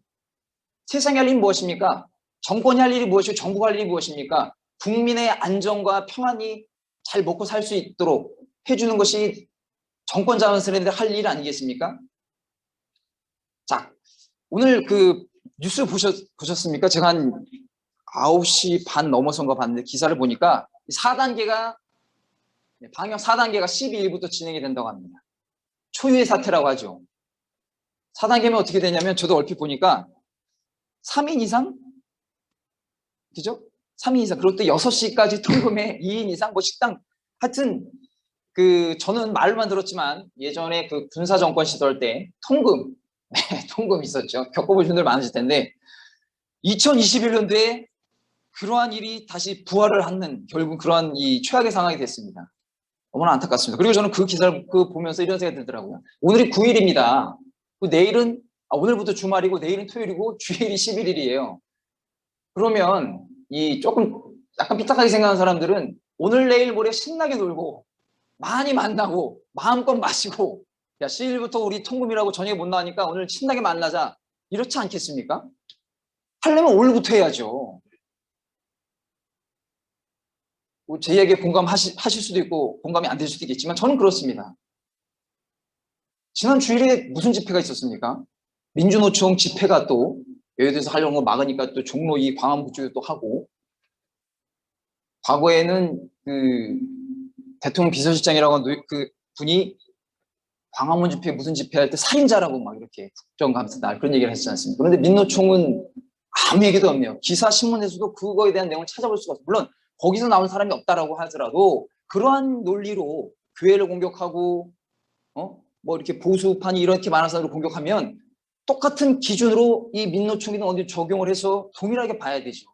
세상에 할 일이 무엇입니까? 정권이 할 일이 무엇이고 정부가 할 일이 무엇입니까? 국민의 안정과 평안이 잘 먹고 살 수 있도록 해주는 것이 정권 자원들한테 할 일 아니겠습니까? 자, 오늘 그 뉴스 보셨습니까? 제가 한 9시 반 넘어선가 봤는데 기사를 보니까 4단계가 방역 4단계가 12일부터 진행이 된다고 합니다. 초유의 사태라고 하죠. 4단계면 어떻게 되냐면 저도 얼핏 보니까 3인 이상? 그죠? 3인 이상. 그리고 또 6시까지 통금에 2인 이상 뭐 식당 하여튼 저는 말로만 들었지만 예전에 그 군사 정권 시절 때 통금 통금 있었죠. 겪어보신 분들 많으실 텐데 2021년도에 그러한 일이 다시 부활을 하는 결국 그러한 이 최악의 상황이 됐습니다. 너무나 안타깝습니다. 그리고 저는 그 기사를 보면서 이런 생각이 들더라고요. 오늘이 9일입니다. 내일은 오늘부터 주말이고 내일은 토요일이고 주일이 11일이에요. 그러면 이 조금 약간 삐딱하게 생각하는 사람들은 오늘 내일 모레 신나게 놀고 많이 만나고 마음껏 마시고 야 10일부터 우리 통금이라고 저녁에 못 나가니까 오늘 신나게 만나자 이렇지 않겠습니까? 하려면 오늘부터 해야죠. 제 이야기에 공감하실 수도 있고 공감이 안 될 수도 있겠지만 저는 그렇습니다. 지난 주일에 무슨 집회가 있었습니까? 민주노총 집회가 또 여의도에서 하려는 거 막으니까 또 종로 이 광화문 쪽에 또 하고 과거에는 그 대통령 비서실장이라고 하는 그 분이 광화문 집회 무슨 집회 할 때 살인자라고 막 이렇게 국정감사 그런 얘기를 했지 않습니까? 그런데 민노총은 아무 얘기도 없네요. 기사 신문에서도 그거에 대한 내용을 찾아볼 수가 없어요. 물론 거기서 나온 사람이 없다라고 하더라도 그러한 논리로 교회를 공격하고 뭐 이렇게 보수판이 이렇게 많은 사람을 공격하면 똑같은 기준으로 이 민노총이든 어디 적용을 해서 동일하게 봐야 되죠.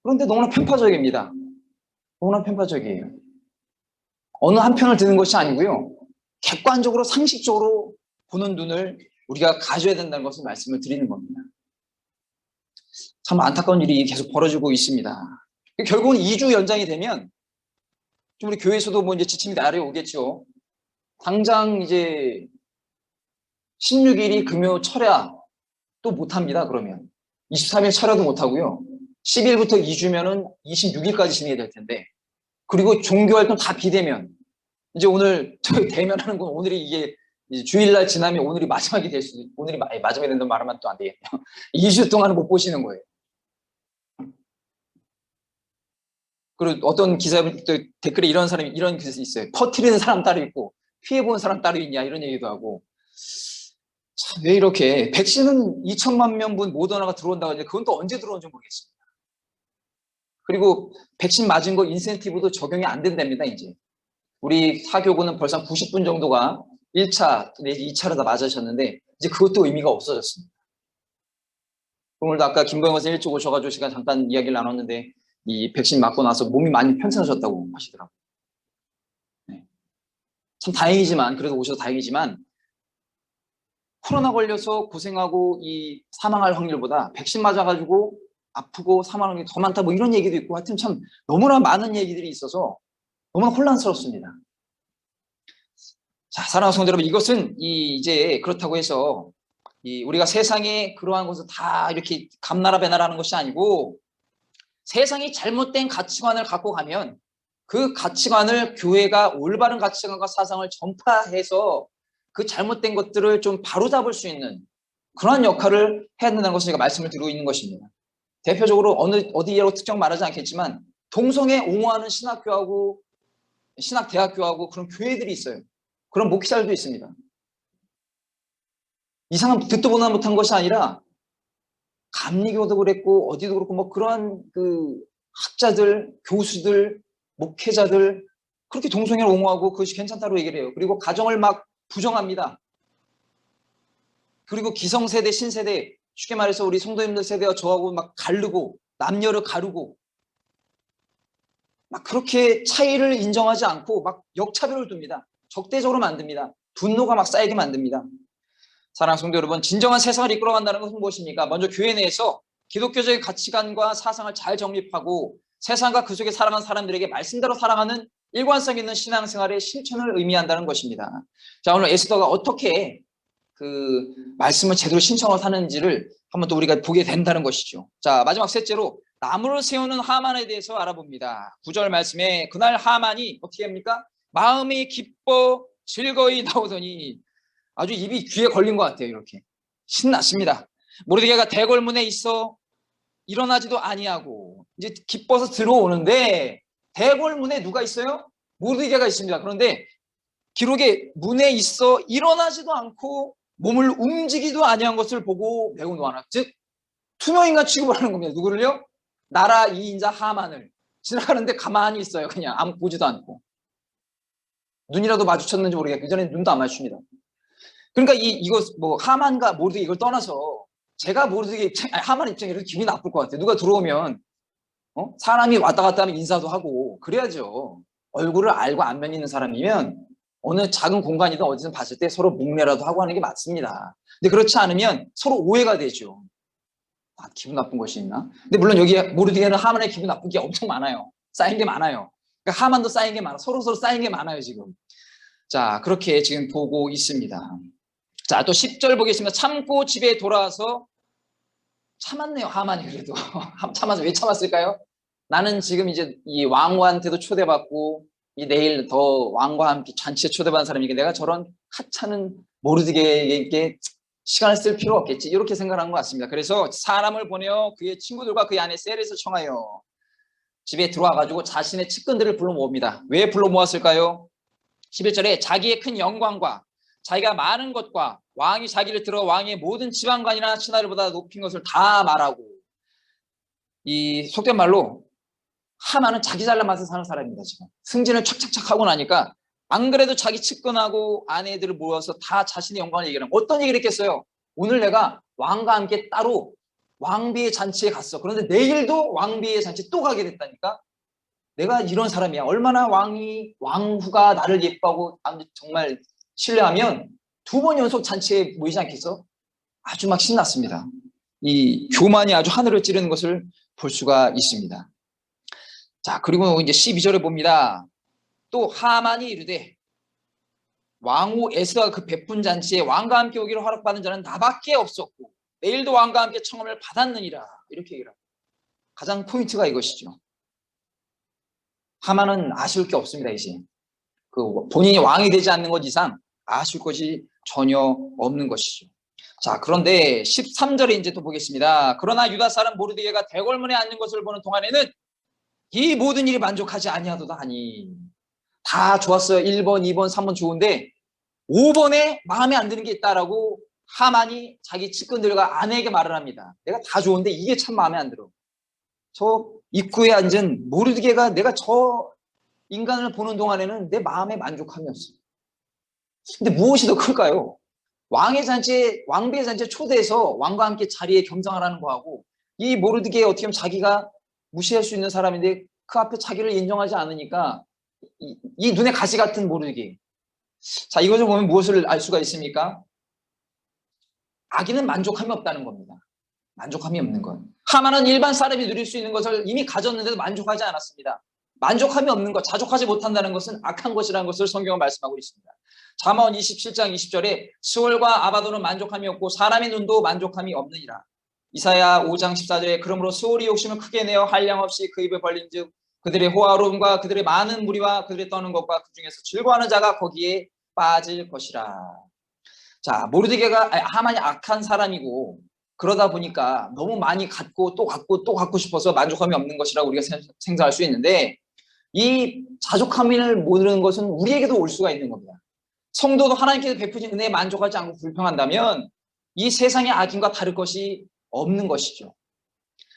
그런데 너무나 편파적입니다. 너무나 편파적이에요. 어느 한편을 드는 것이 아니고요. 객관적으로 상식적으로 보는 눈을 우리가 가져야 된다는 것을 말씀을 드리는 겁니다. 참 안타까운 일이 계속 벌어지고 있습니다. 결국은 2주 연장이 되면 좀 우리 교회에서도 뭐 이제 지침이 내려오겠죠. 당장 이제 16일이 금요 철야 또 못합니다. 그러면 23일 철야도 못하고요. 10일부터 2주면은 26일까지 진행이 될 텐데 그리고 종교활동 다 비대면 이제 오늘 대면하는 건 오늘이 이게 이제 주일날 지나면 오늘이 마지막이 될 수도 오늘이 마지막이 된다는 말하면 또 안 되겠네요. 2주 동안은 못 보시는 거예요. 그리고 어떤 기사 댓글에 이런 사람이 이런 글이 있어요. 퍼뜨리는 사람 따로 있고 피해보는 사람 따로 있냐 이런 얘기도 하고 참, 왜 이렇게 백신은 2천만 명분 모더나가 들어온다고 하는데 그건 또 언제 들어온지 모르겠습니다. 그리고 백신 맞은 거 인센티브도 적용이 안 된답니다. 이제 우리 사교구는 벌써 90분 정도가 1차 내지 2차로 다 맞으셨는데 이제 그것도 의미가 없어졌습니다. 오늘도 아까 김보영 선생님 일찍 오셔가지고 시간 잠깐 이야기를 나눴는데 이 백신 맞고 나서 몸이 많이 편찮으셨다고 하시더라고요. 네. 참 다행이지만 그래도 오셔서 다행이지만 코로나 걸려서 고생하고 이 사망할 확률보다 백신 맞아가지고 아프고 사망할 확률이 더 많다 뭐 이런 얘기도 있고 하여튼 참 너무나 많은 얘기들이 있어서 너무나 혼란스럽습니다. 자, 사랑하는 성도 여러분, 이것은 이제 그렇다고 해서 우리가 세상에 그러한 것을 다 이렇게 감나라 배나라 하는 것이 아니고 세상이 잘못된 가치관을 갖고 가면 그 가치관을 교회가 올바른 가치관과 사상을 전파해서 그 잘못된 것들을 좀 바로잡을 수 있는 그러한 역할을 해야 된다는 것을 제가 말씀을 드리고 있는 것입니다. 대표적으로 어디라고 특정 말하지 않겠지만 동성애 옹호하는 신학교하고 신학대학교하고 그런 교회들이 있어요. 그런 목회자들도 있습니다. 이상한 듣도 보나 못한 것이 아니라 감리교도 그랬고 어디도 그렇고 뭐 그러한 그 학자들, 교수들, 목회자들 그렇게 동성애를 옹호하고 그것이 괜찮다고 얘기를 해요. 그리고 가정을 막 부정합니다. 그리고 기성세대, 신세대 쉽게 말해서 우리 성도님들 세대와 저하고 막 가르고 남녀를 가르고 막 그렇게 차이를 인정하지 않고 막 역차별을 둡니다. 적대적으로 만듭니다. 분노가 막 쌓이게 만듭니다. 사랑하는 성도 여러분, 진정한 세상을 이끌어간다는 것은 무엇입니까? 먼저 교회 내에서 기독교적인 가치관과 사상을 잘 정립하고 세상과 그 속에 살아가는 사람들에게 말씀대로 살아가는 일관성 있는 신앙생활의 실천을 의미한다는 것입니다. 자, 오늘 에스더가 어떻게 그 말씀을 제대로 신청을 하는지를 한번 또 우리가 보게 된다는 것이죠. 자, 마지막 셋째로 나무를 세우는 하만에 대해서 알아봅니다. 9절 말씀에 그날 하만이 어떻게 합니까? 마음이 기뻐 즐거이 나오더니 아주 입이 귀에 걸린 것 같아요. 이렇게 신났습니다. 모르드게가 대궐문에 있어 일어나지도 아니하고 이제 기뻐서 들어오는데 대궐문에 누가 있어요? 모르드게가 있습니다. 그런데 기록에 문에 있어 일어나지도 않고 몸을 움직이도 아니한 것을 보고 매우 놀라. 즉 투명인간 취급을 하는 겁니다. 누구를요? 나라 2인자 하만을 지나가는데 가만히 있어요. 그냥 아무 보지도 않고 눈이라도 마주쳤는지 모르겠고 그 전에 눈도 안 마주칩니다. 그러니까 이거 뭐 하만과 모르드게 이걸 떠나서 제가 모르드게 입장, 하만 입장에서 기분이 나쁠 것 같아요. 누가 들어오면 사람이 왔다 갔다 하면 인사도 하고 그래야죠. 얼굴을 알고 안면 있는 사람이면 어느 작은 공간이든 어디든 봤을 때 서로 목례라도 하고 하는 게 맞습니다. 근데 그렇지 않으면 서로 오해가 되죠. 아, 기분 나쁜 것이 있나? 근데 물론 여기 모르드게는 하만의 기분 나쁜 게 엄청 많아요. 쌓인 게 많아요. 그러니까 하만도 쌓인 게 많아. 서로 쌓인 게 많아요 지금. 자, 그렇게 지금 보고 있습니다. 자, 또 10절 보겠습니다. 참고 집에 돌아와서 참았네요. 하만이 그래도. 참아서 왜 참았을까요? 나는 지금 이제 이 왕과한테도 초대받고 이 내일 더 왕과 함께 잔치에 초대받은 사람이니까 내가 저런 하찮은 모르드게에게 시간을 쓸 필요 없겠지 이렇게 생각한 것 같습니다. 그래서 사람을 보내어 그의 친구들과 그의 아내 셀에서 청하여 집에 들어와가지고 자신의 측근들을 불러 모읍니다. 왜 불러 모았을까요? 11절에 자기의 큰 영광과 자기가 많은 것과 왕이 자기를 들어 왕의 모든 지방관이나 신하들보다 높인 것을 다 말하고 이 속된 말로 하만은 자기 잘난 맛에 사는 사람입니다. 지금 승진을 착착착 하고 나니까 안 그래도 자기 측근하고 아내들을 모여서 다 자신의 영광을 얘기하는 어떤 얘기를 했겠어요? 오늘 내가 왕과 함께 따로 왕비의 잔치에 갔어. 그런데 내일도 왕비의 잔치에 또 가게 됐다니까? 내가 이런 사람이야. 얼마나 왕후가 나를 예뻐하고 정말 신뢰하면 2번 연속 잔치에 모이지 않겠어? 아주 막 신났습니다. 이 교만이 아주 하늘을 찌르는 것을 볼 수가 있습니다. 자, 그리고 이제 12절에 봅니다. 또 하만이 이르되 왕후 에스더가 그 베푼 잔치에 왕과 함께 오기를 허락받은 자는 나밖에 없었고 내일도 왕과 함께 청함을 받았느니라 이렇게 얘기를 합니다. 가장 포인트가 이것이죠. 하만은 아쉬울 게 없습니다. 이제 그 본인이 왕이 되지 않는 것 이상 아쉬울 것이 전혀 없는 것이죠. 자, 그런데 13절에 이제 또 보겠습니다. 그러나 유다 사람 모르드게가 대궐문에 앉는 것을 보는 동안에는 이 모든 일이 만족하지 아니하도다 하니 다 좋았어요. 1번, 2번, 3번 좋은데 5번에 마음에 안 드는 게 있다라고 하만이 자기 측근들과 아내에게 말을 합니다. 내가 다 좋은데 이게 참 마음에 안 들어. 저 입구에 앉은 모르드게가 내가 저 인간을 보는 동안에는 내 마음에 만족함이 없어. 근데 무엇이 더 클까요? 왕의 잔치에, 왕비의 잔치에 초대해서 왕과 함께 자리에 겸상하라는 거하고, 이 모르드게 어떻게 보면 자기가 무시할 수 있는 사람인데 그 앞에 자기를 인정하지 않으니까 이 눈에 가시 같은 모르드게. 자, 이것을 보면 무엇을 알 수가 있습니까? 아기는 만족함이 없다는 겁니다. 만족함이 없는 것. 하만은 일반 사람이 누릴 수 있는 것을 이미 가졌는데도 만족하지 않았습니다. 만족함이 없는 것, 자족하지 못한다는 것은 악한 것이라는 것을 성경은 말씀하고 있습니다. 잠언 27장 20절에 스월과 아바도는 만족함이 없고 사람의 눈도 만족함이 없느니라. 이사야 5장 14절에 그러므로 스월이 욕심을 크게 내어 한량없이 그 입을 벌린즉 그들의 호화로움과 그들의 많은 무리와 그들의 떠는 것과 그 중에서 즐거워하는 자가 거기에 빠질 것이라. 자, 모르드게가 하만이 악한 사람이고 그러다 보니까 너무 많이 갖고 또 갖고 또 갖고 싶어서 만족함이 없는 것이라고 우리가 생각할 수 있는데, 이 자족함을 모르는 것은 우리에게도 올 수가 있는 겁니다. 성도도 하나님께서 베푸신 은혜에 만족하지 않고 불평한다면 이 세상의 악인과 다를 것이 없는 것이죠.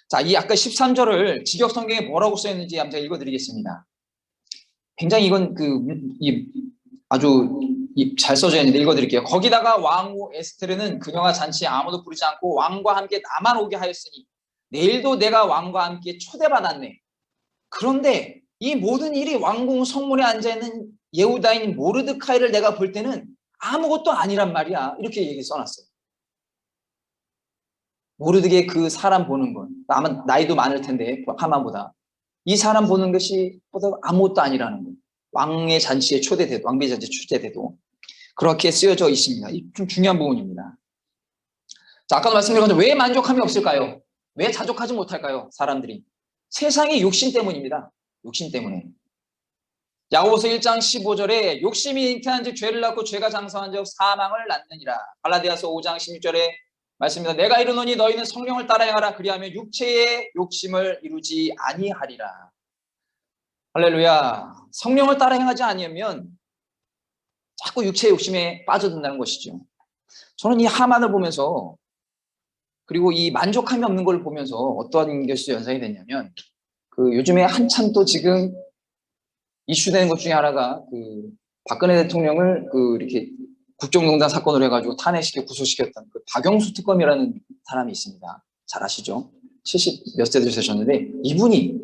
자, 이 아까 13절을 직역 성경에 뭐라고 써있는지 한번 제가 읽어드리겠습니다. 굉장히 이건 아주 잘 써져 있는데 읽어드릴게요. 거기다가 왕후 에스테르는 그녀가 잔치에 아무도 부르지 않고 왕과 함께 나만 오게 하였으니 내일도 내가 왕과 함께 초대받았네. 그런데 이 모든 일이 왕궁 성문에 앉아있는 예후다인 모르드카이를 내가 볼 때는 아무것도 아니란 말이야. 이렇게 얘기 써놨어요. 모르드게 그 사람 보는 건 아마 나이도 많을 텐데 하만보다 이 사람 보는 것이 보다 아무것도 아니라는 거. 왕의 잔치에 초대돼도, 왕비의 잔치에 초대돼도 그렇게 쓰여져 있습니다. 이 좀 중요한 부분입니다. 자, 아까도 말씀드린 것처럼 왜 만족함이 없을까요? 왜 자족하지 못할까요? 사람들이 세상의 욕심 때문입니다. 욕심 때문에. 야고보서 1장 15절에 욕심이 잉태한 즉 죄를 낳고 죄가 장성한 즉 사망을 낳느니라. 갈라디아서 5장 16절에 말씀입니다. 내가 이르노니 너희는 성령을 따라 행하라. 그리하면 육체의 욕심을 이루지 아니하리라. 할렐루야. 성령을 따라 행하지 아니하면 자꾸 육체의 욕심에 빠져든다는 것이죠. 저는 이 하만을 보면서, 그리고 이 만족함이 없는 걸 보면서 어떠한 것이 연상이 됐냐면, 요즘에 한참 또 지금 이슈되는 것 중에 하나가 박근혜 대통령을 이렇게 국정농단 사건으로 해가지고 탄핵시켜 구속시켰던 박영수 특검이라는 사람이 있습니다. 잘 아시죠? 70 몇 세 되셨는데 이분이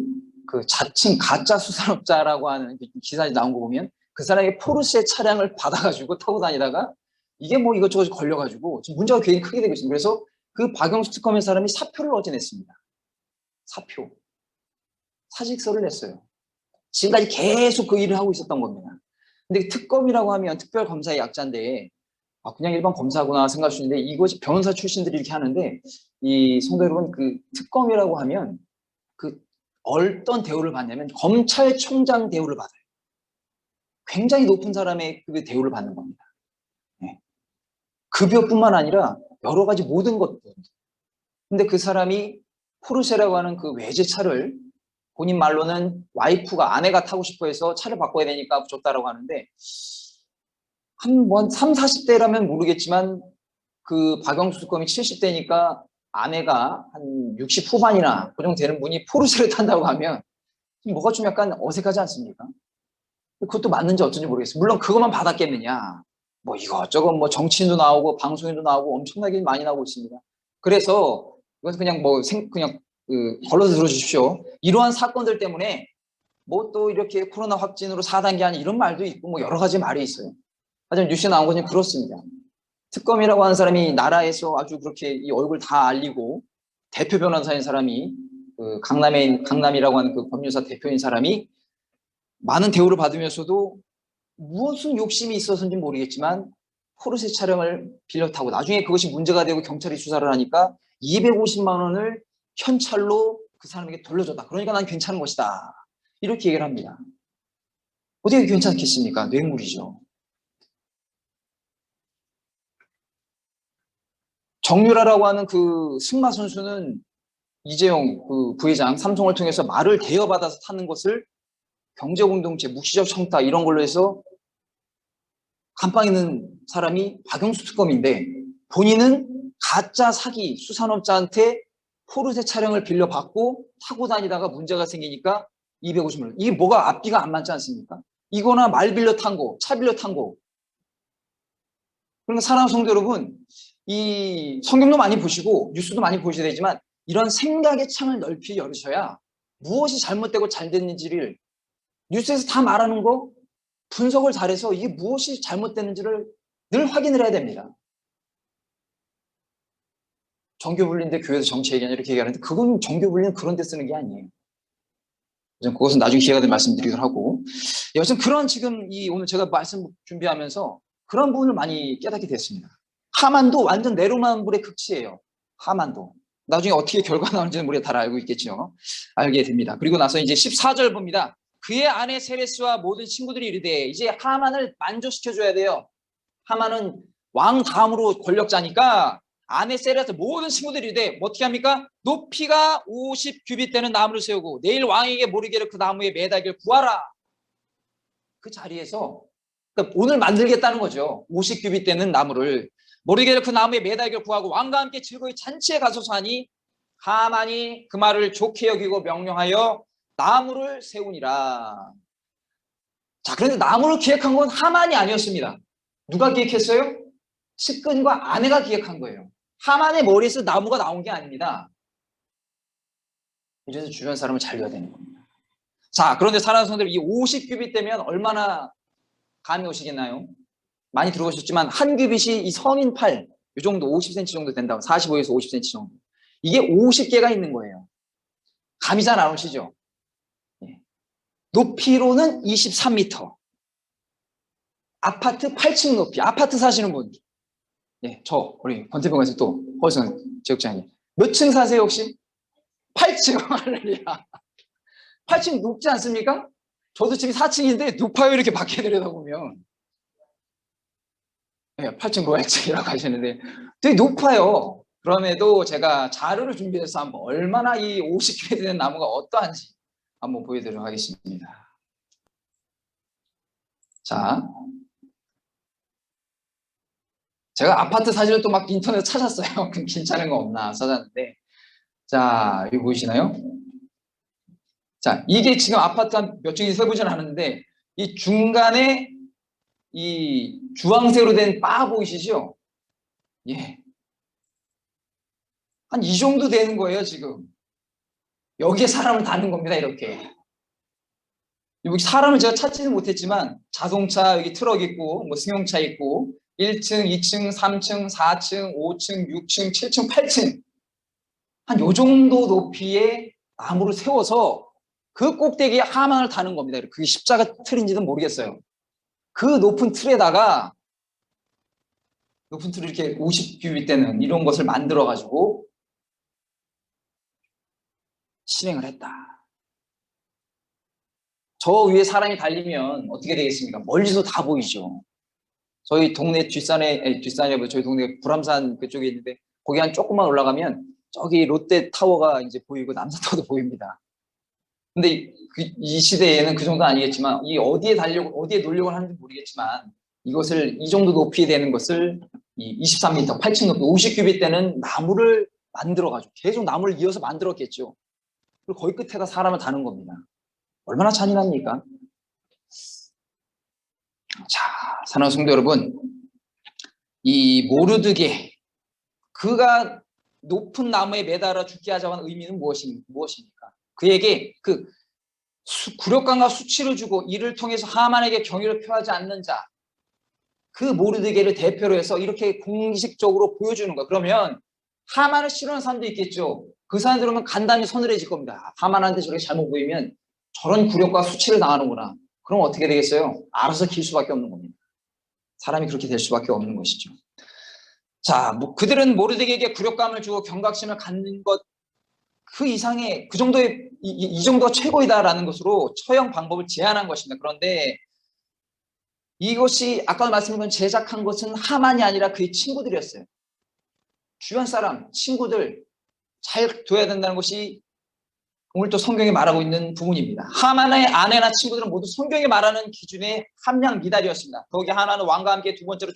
자칭 가짜 수산업자라고 하는 기사에 나온 거 보면 그 사람이 포르쉐 차량을 받아가지고 타고 다니다가 이게 뭐 이것저것 걸려가지고 지금 문제가 굉장히 크게 되고 있습니다. 그래서 그 박영수 특검의 사람이 사표를 어제 냈습니다. 사표. 사직서를 냈어요. 지금까지 계속 그 일을 하고 있었던 겁니다. 근데 특검이라고 하면 특별검사의 약자인데 그냥 일반 검사구나 생각할 수 있는데 이것이 변호사 출신들이 이렇게 하는데, 이 성도 여러분, 특검이라고 하면 어떤 대우를 받냐면 검찰총장 대우를 받아요. 굉장히 높은 사람의 그 대우를 받는 겁니다. 네. 급여뿐만 아니라 여러 가지 모든 것들. 근데 그 사람이 포르쉐라고 하는 그 외제차를 본인 말로는 와이프가, 아내가 타고 싶어 해서 차를 바꿔야 되니까 줬다라고 하는데, 한 3, 40대라면 모르겠지만 그 박영수 특검이 70대니까 아내가 한 60 후반이나 그 정도 되는 분이 포르쉐를 탄다고 하면 뭐가 좀 약간 어색하지 않습니까? 그것도 맞는지 어쩐지 모르겠어요. 물론 그것만 받았겠느냐. 뭐 이것저것 뭐 정치인도 나오고 방송인도 나오고 엄청나게 많이 나오고 있습니다. 그래서 이것은 그냥 걸러서 들어주십시오. 이러한 사건들 때문에 뭐 또 이렇게 코로나 확진으로 4단계 하는 이런 말도 있고 뭐 여러 가지 말이 있어요. 하지만 뉴스에 나온 것은 그렇습니다. 특검이라고 하는 사람이 나라에서 아주 그렇게 이 얼굴 다 알리고 대표 변호사인 사람이 강남이라고 하는 그 법률사 대표인 사람이 많은 대우를 받으면서도 무슨 욕심이 있어서인지 모르겠지만 포르쉐 차량을 빌려 타고 나중에 그것이 문제가 되고 경찰이 수사를 하니까 250만 원을 현찰로 그 사람에게 돌려줬다. 그러니까 난 괜찮은 것이다. 이렇게 얘기를 합니다. 어떻게 괜찮겠습니까? 뇌물이죠. 정유라라고 하는 그 승마 선수는 이재용 부회장 삼성을 통해서 말을 대여받아서 타는 것을 경제공동체, 묵시적 청탁 이런 걸로 해서 감방 있는 사람이 박영수 특검인데 본인은 가짜 사기 수산업자한테 포르쉐 차량을 빌려받고 타고 다니다가 문제가 생기니까 250만 원. 이게 뭐가 앞뒤가 안 맞지 않습니까? 이거나 말 빌려 탄 거, 차 빌려 탄 거. 그러니까 사랑하는 성도 여러분, 이 성경도 많이 보시고 뉴스도 많이 보셔야 되지만 이런 생각의 창을 넓히 열으셔야 무엇이 잘못되고 잘 됐는지를 뉴스에서 다 말하는 거 분석을 잘해서 이게 무엇이 잘못됐는지를 늘 확인을 해야 됩니다. 정교분리인데 교회에서 정치 얘기하냐 이렇게 얘기하는데 그건 정교분리는 그런 데 쓰는 게 아니에요. 그것은 나중에 기회가 되면 말씀드리도록 하고 여튼 그런 지금 오늘 제가 말씀 준비하면서 그런 부분을 많이 깨닫게 됐습니다. 하만도 완전 내로남불의 극치예요. 하만도. 나중에 어떻게 결과 나오는지는 우리가 다 알고 있겠죠. 알게 됩니다. 그리고 나서 이제 14절 봅니다. 그의 아내 세레스와 모든 친구들이 이르되 이제 하만을 만족시켜줘야 돼요. 하만은 왕 다음으로 권력자니까 아내 세레스 모든 친구들이 이르되 어떻게 합니까? 높이가 50규빗 되는 나무를 세우고 내일 왕에게 모르게를 그 나무에 매달기를 구하라. 그 자리에서 그러니까 오늘 만들겠다는 거죠. 50규빗 되는 나무를 모르게를 그 나무에 매달기를 구하고 왕과 함께 즐거이 잔치에 가소서 하니 하만이 그 말을 좋게 여기고 명령하여 나무를 세우니라. 자, 그런데 나무를 기획한 건 하만이 아니었습니다. 누가 기획했어요? 측근과 아내가 기획한 거예요. 하만의 머리에서 나무가 나온 게 아닙니다. 이래서 주변 사람을 잘려야 되는 겁니다. 자, 그런데 사랑하는 성도들, 이 50규빗 되면 얼마나 감이 오시겠나요? 많이 들어보셨지만 한 규빗이 이 성인 팔, 이 정도 50cm 정도 된다고 45에서 50cm 정도. 이게 50개가 있는 거예요. 감이 잘 안 오시죠? 예. 높이로는 23m. 아파트 8층 높이. 아파트 사시는 분. 예, 우리 권태병에서 또 허선 지역장님. 몇 층 사세요 혹시? 8층. 할렐루야. 8층 높지 않습니까? 저도 집이 4층인데 높아요 이렇게 밖에 내려다보면. 네, 8층 로얄층이라고 하시는데 되게 높아요. 그럼에도 제가 자료를 준비해서 한번 얼마나 이 50개 되는 나무가 어떠한지 한번 보여드리도록 하겠습니다. 자, 제가 아파트 사진을 또 막 인터넷 찾았어요. 괜찮은 거 없나 찾았는데, 자, 이거 보이시나요? 자, 이게 지금 아파트 한 몇 층인지 세보진 않았는데 이 중간에 이 주황색으로 된 바 보이시죠? 예. 한 이 정도 되는 거예요, 지금. 여기에 사람을 다는 겁니다, 이렇게. 여기 사람을 제가 찾지는 못했지만 자동차, 여기 트럭 있고, 뭐 승용차 있고, 1층, 2층, 3층, 4층, 5층, 6층, 7층, 8층. 한 요 정도 높이의 나무를 세워서 그 꼭대기에 하만을 다는 겁니다. 그게 십자가 틀인지는 모르겠어요. 그 높은 틀에다가 높은 틀을 이렇게 50규빗 되는 이런 것을 만들어가지고 실행을 했다. 저 위에 사람이 달리면 어떻게 되겠습니까? 멀리서 다 보이죠. 저희 동네 뒷산에 저희 동네 불암산 그쪽에 있는데 거기 한 조금만 올라가면 저기 롯데타워가 이제 보이고 남산타워도 보입니다. 근데 이 시대에는 그 정도 아니겠지만 이 어디에 놀려고 하는지 모르겠지만 이것을 이 정도 높이 되는 것을 이 23m, 8층 높이 50규빗 되는 나무를 만들어가지고 계속 나무를 이어서 만들었겠죠. 그리고 거기 끝에다 사람을 다는 겁니다. 얼마나 잔인합니까? 자, 사랑하는 성도 여러분, 이 모르드게 그가 높은 나무에 매달아 죽게 하자고 하는 의미는 무엇입니까? 그에게 그 굴욕감과 수치를 주고 이를 통해서 하만에게 경의를 표하지 않는 자, 그 모르드게를 대표로 해서 이렇게 공식적으로 보여주는 거예요. 그러면 하만을 싫어하는 사람도 있겠죠. 그 사람들 오면 간단히 서늘해질 겁니다. 하만한테 저렇게 잘못 보이면 저런 굴욕과 수치를 당하는구나. 그럼 어떻게 되겠어요? 알아서 길 수밖에 없는 겁니다. 사람이 그렇게 될 수밖에 없는 것이죠. 자, 그들은 모르드게에게 굴욕감을 주고 경각심을 갖는 것 그 이상의 그 정도의 이 정도가 최고이다라는 것으로 처형 방법을 제안한 것입니다. 그런데 이것이 아까 말씀드린 건 제작한 것은 하만이 아니라 그의 친구들이었어요. 주변 사람, 친구들 잘 둬야 된다는 것이 오늘 또 성경이 말하고 있는 부분입니다. 하만의 아내나 친구들은 모두 성경이 말하는 기준의 함량 미달이었습니다. 거기 하나는 왕과 함께 두 번째로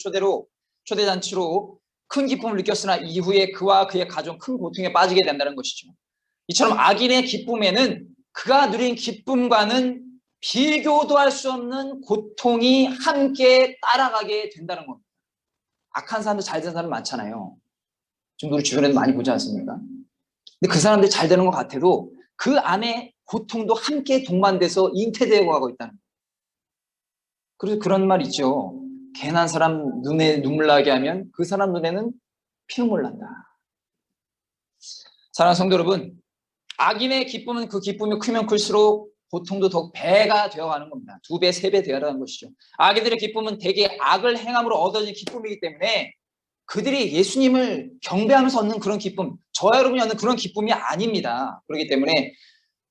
초대잔치로 큰 기쁨을 느꼈으나 이후에 그와 그의 가족 큰 고통에 빠지게 된다는 것이죠. 이처럼 악인의 기쁨에는 그가 누린 기쁨과는 비교도 할 수 없는 고통이 함께 따라가게 된다는 겁니다. 악한 사람들 잘 되는 사람 많잖아요. 지금 우리 주변에도 많이 보지 않습니까? 근데 그 사람들이 잘 되는 것 같아도 그 안에 고통도 함께 동반돼서 잉태되어 가고 있다는 거예요. 그래서 그런 말 있죠. 괜한 사람 눈에 눈물 나게 하면 그 사람 눈에는 피눈물 난다. 사랑하는 성도 여러분, 악인의 기쁨은 그 기쁨이 크면 클수록 고통도 더욱 배가 되어가는 겁니다. 2배, 3배 되어가는 것이죠. 악인들의 기쁨은 대개 악을 행함으로 얻어진 기쁨이기 때문에 그들이 예수님을 경배하면서 얻는 그런 기쁨, 저와 여러분이 얻는 그런 기쁨이 아닙니다. 그렇기 때문에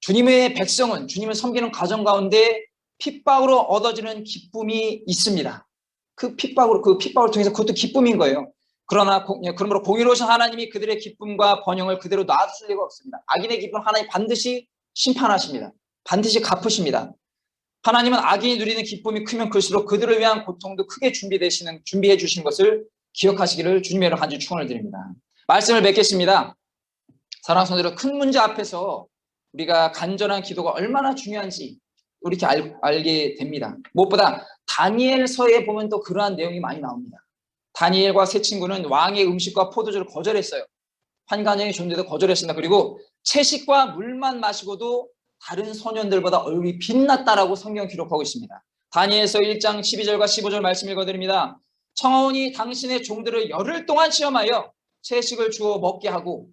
주님의 백성은 주님을 섬기는 과정 가운데 핍박으로 얻어지는 기쁨이 있습니다. 그 핍박을 통해서 그것도 기쁨인 거예요. 그러므로 공의로우신 하나님이 그들의 기쁨과 번영을 그대로 놔두실 리가 없습니다. 악인의 기쁨 하나님 반드시 심판하십니다. 반드시 갚으십니다. 하나님은 악인이 누리는 기쁨이 크면 클수록 그들을 위한 고통도 크게 준비해 주신 것을 기억하시기를 주님의 이름으로 간절히 축원을 드립니다. 말씀을 맺겠습니다. 사랑하는 성도들, 큰 문제 앞에서 우리가 간절한 기도가 얼마나 중요한지 이렇게 알게 됩니다. 무엇보다 다니엘서에 보면 또 그러한 내용이 많이 나옵니다. 다니엘과 세 친구는 왕의 음식과 포도주를 거절했어요. 환관형의 존재도 거절했습니다. 그리고 채식과 물만 마시고도 다른 소년들보다 얼굴이 빛났다라고 성경 기록하고 있습니다. 다니엘서 1장 12절과 15절 말씀 읽어드립니다. 청하오니 당신의 종들을 열흘 동안 시험하여 채식을 주어 먹게 하고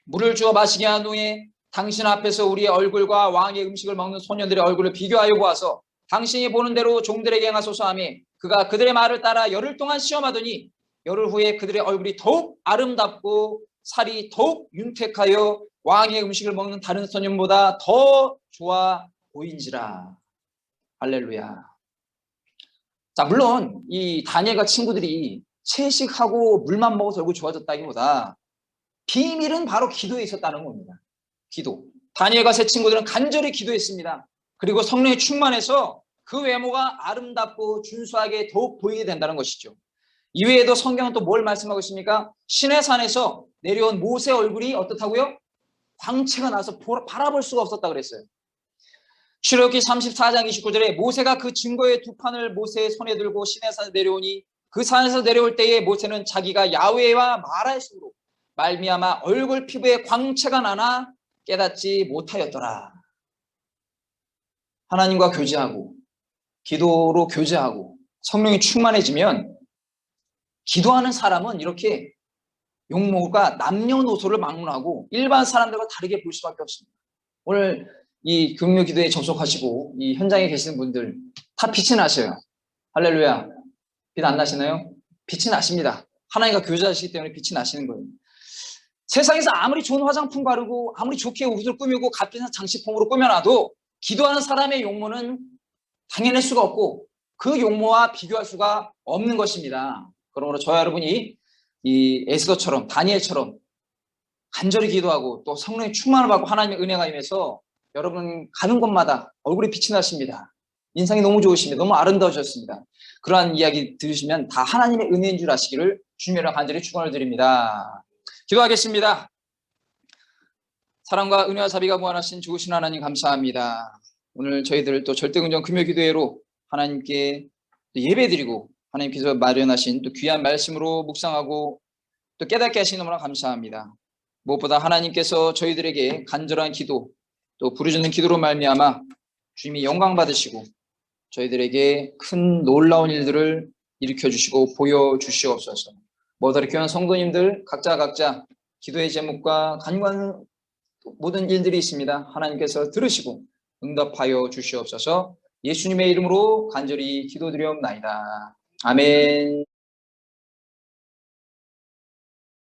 물을 주어 마시게 한 후에 당신 앞에서 우리의 얼굴과 왕의 음식을 먹는 소년들의 얼굴을 비교하여 보아서 당신이 보는 대로 종들에게 행하소서 하며 그가 그들의 말을 따라 열흘 동안 시험하더니 열흘 후에 그들의 얼굴이 더욱 아름답고 살이 더욱 윤택하여 왕의 음식을 먹는 다른 소년보다 더 좋아 보인지라. 할렐루야. 자, 물론 이 다니엘과 친구들이 채식하고 물만 먹어서 얼굴이 좋아졌다기보다 비밀은 바로 기도에 있었다는 겁니다. 기도. 다니엘과 세 친구들은 간절히 기도했습니다. 그리고 성령이 충만해서 그 외모가 아름답고 준수하게 더욱 보이게 된다는 것이죠. 이외에도 성경은 또 뭘 말씀하고 있습니까? 시내산에서 내려온 모세 얼굴이 어떻다고요? 광채가 나서 바라볼 수가 없었다 그랬어요. 출애굽기 34장 29절에 모세가 그 증거의 두 판을 모세의 손에 들고 시내산에 내려오니 그 산에서 내려올 때에 모세는 자기가 야훼와 말할 수로 말미암아 얼굴 피부에 광채가 나나 깨닫지 못하였더라. 하나님과 교제하고 기도로 교제하고 성령이 충만해지면 기도하는 사람은 이렇게 용모가 남녀노소를 막론하고 일반 사람들과 다르게 볼 수밖에 없습니다. 오늘 이 금요 기도에 접속하시고 이 현장에 계시는 분들 다 빛이 나셔요. 할렐루야. 빛 안 나시나요? 빛이 나십니다. 하나님과 교제하시기 때문에 빛이 나시는 거예요. 세상에서 아무리 좋은 화장품 바르고 아무리 좋게 옷을 꾸미고 값비싼 장식품으로 꾸며놔도 기도하는 사람의 용모는 당연할 수가 없고 그 용모와 비교할 수가 없는 것입니다. 그러므로 저와 여러분이 이 에스더처럼 다니엘처럼 간절히 기도하고 또 성령의 충만을 받고 하나님의 은혜가 임해서 여러분 가는 곳마다 얼굴이 빛이 나십니다. 인상이 너무 좋으십니다. 너무 아름다우셨습니다. 그러한 이야기 들으시면 다 하나님의 은혜인 줄 아시기를 주님으로 간절히 축원을 드립니다. 기도하겠습니다. 사랑과 은혜와 자비가 무한하신 좋으신 하나님 감사합니다. 오늘 저희들 또 절대긍정 금요기도회로 하나님께 예배드리고 하나님께서 마련하신 또 귀한 말씀으로 묵상하고 또 깨닫게 하시는 너무나 감사합니다. 무엇보다 하나님께서 저희들에게 간절한 기도 또 부르짖는 기도로 말미암아 주님이 영광 받으시고 저희들에게 큰 놀라운 일들을 일으켜 주시고 보여 주시옵소서. 모두 교회 성도님들 각자 기도의 제목과 간과하는 모든 일들이 있습니다. 하나님께서 들으시고 응답하여 주시옵소서. 예수님의 이름으로 간절히 기도드리옵나이다. 아멘.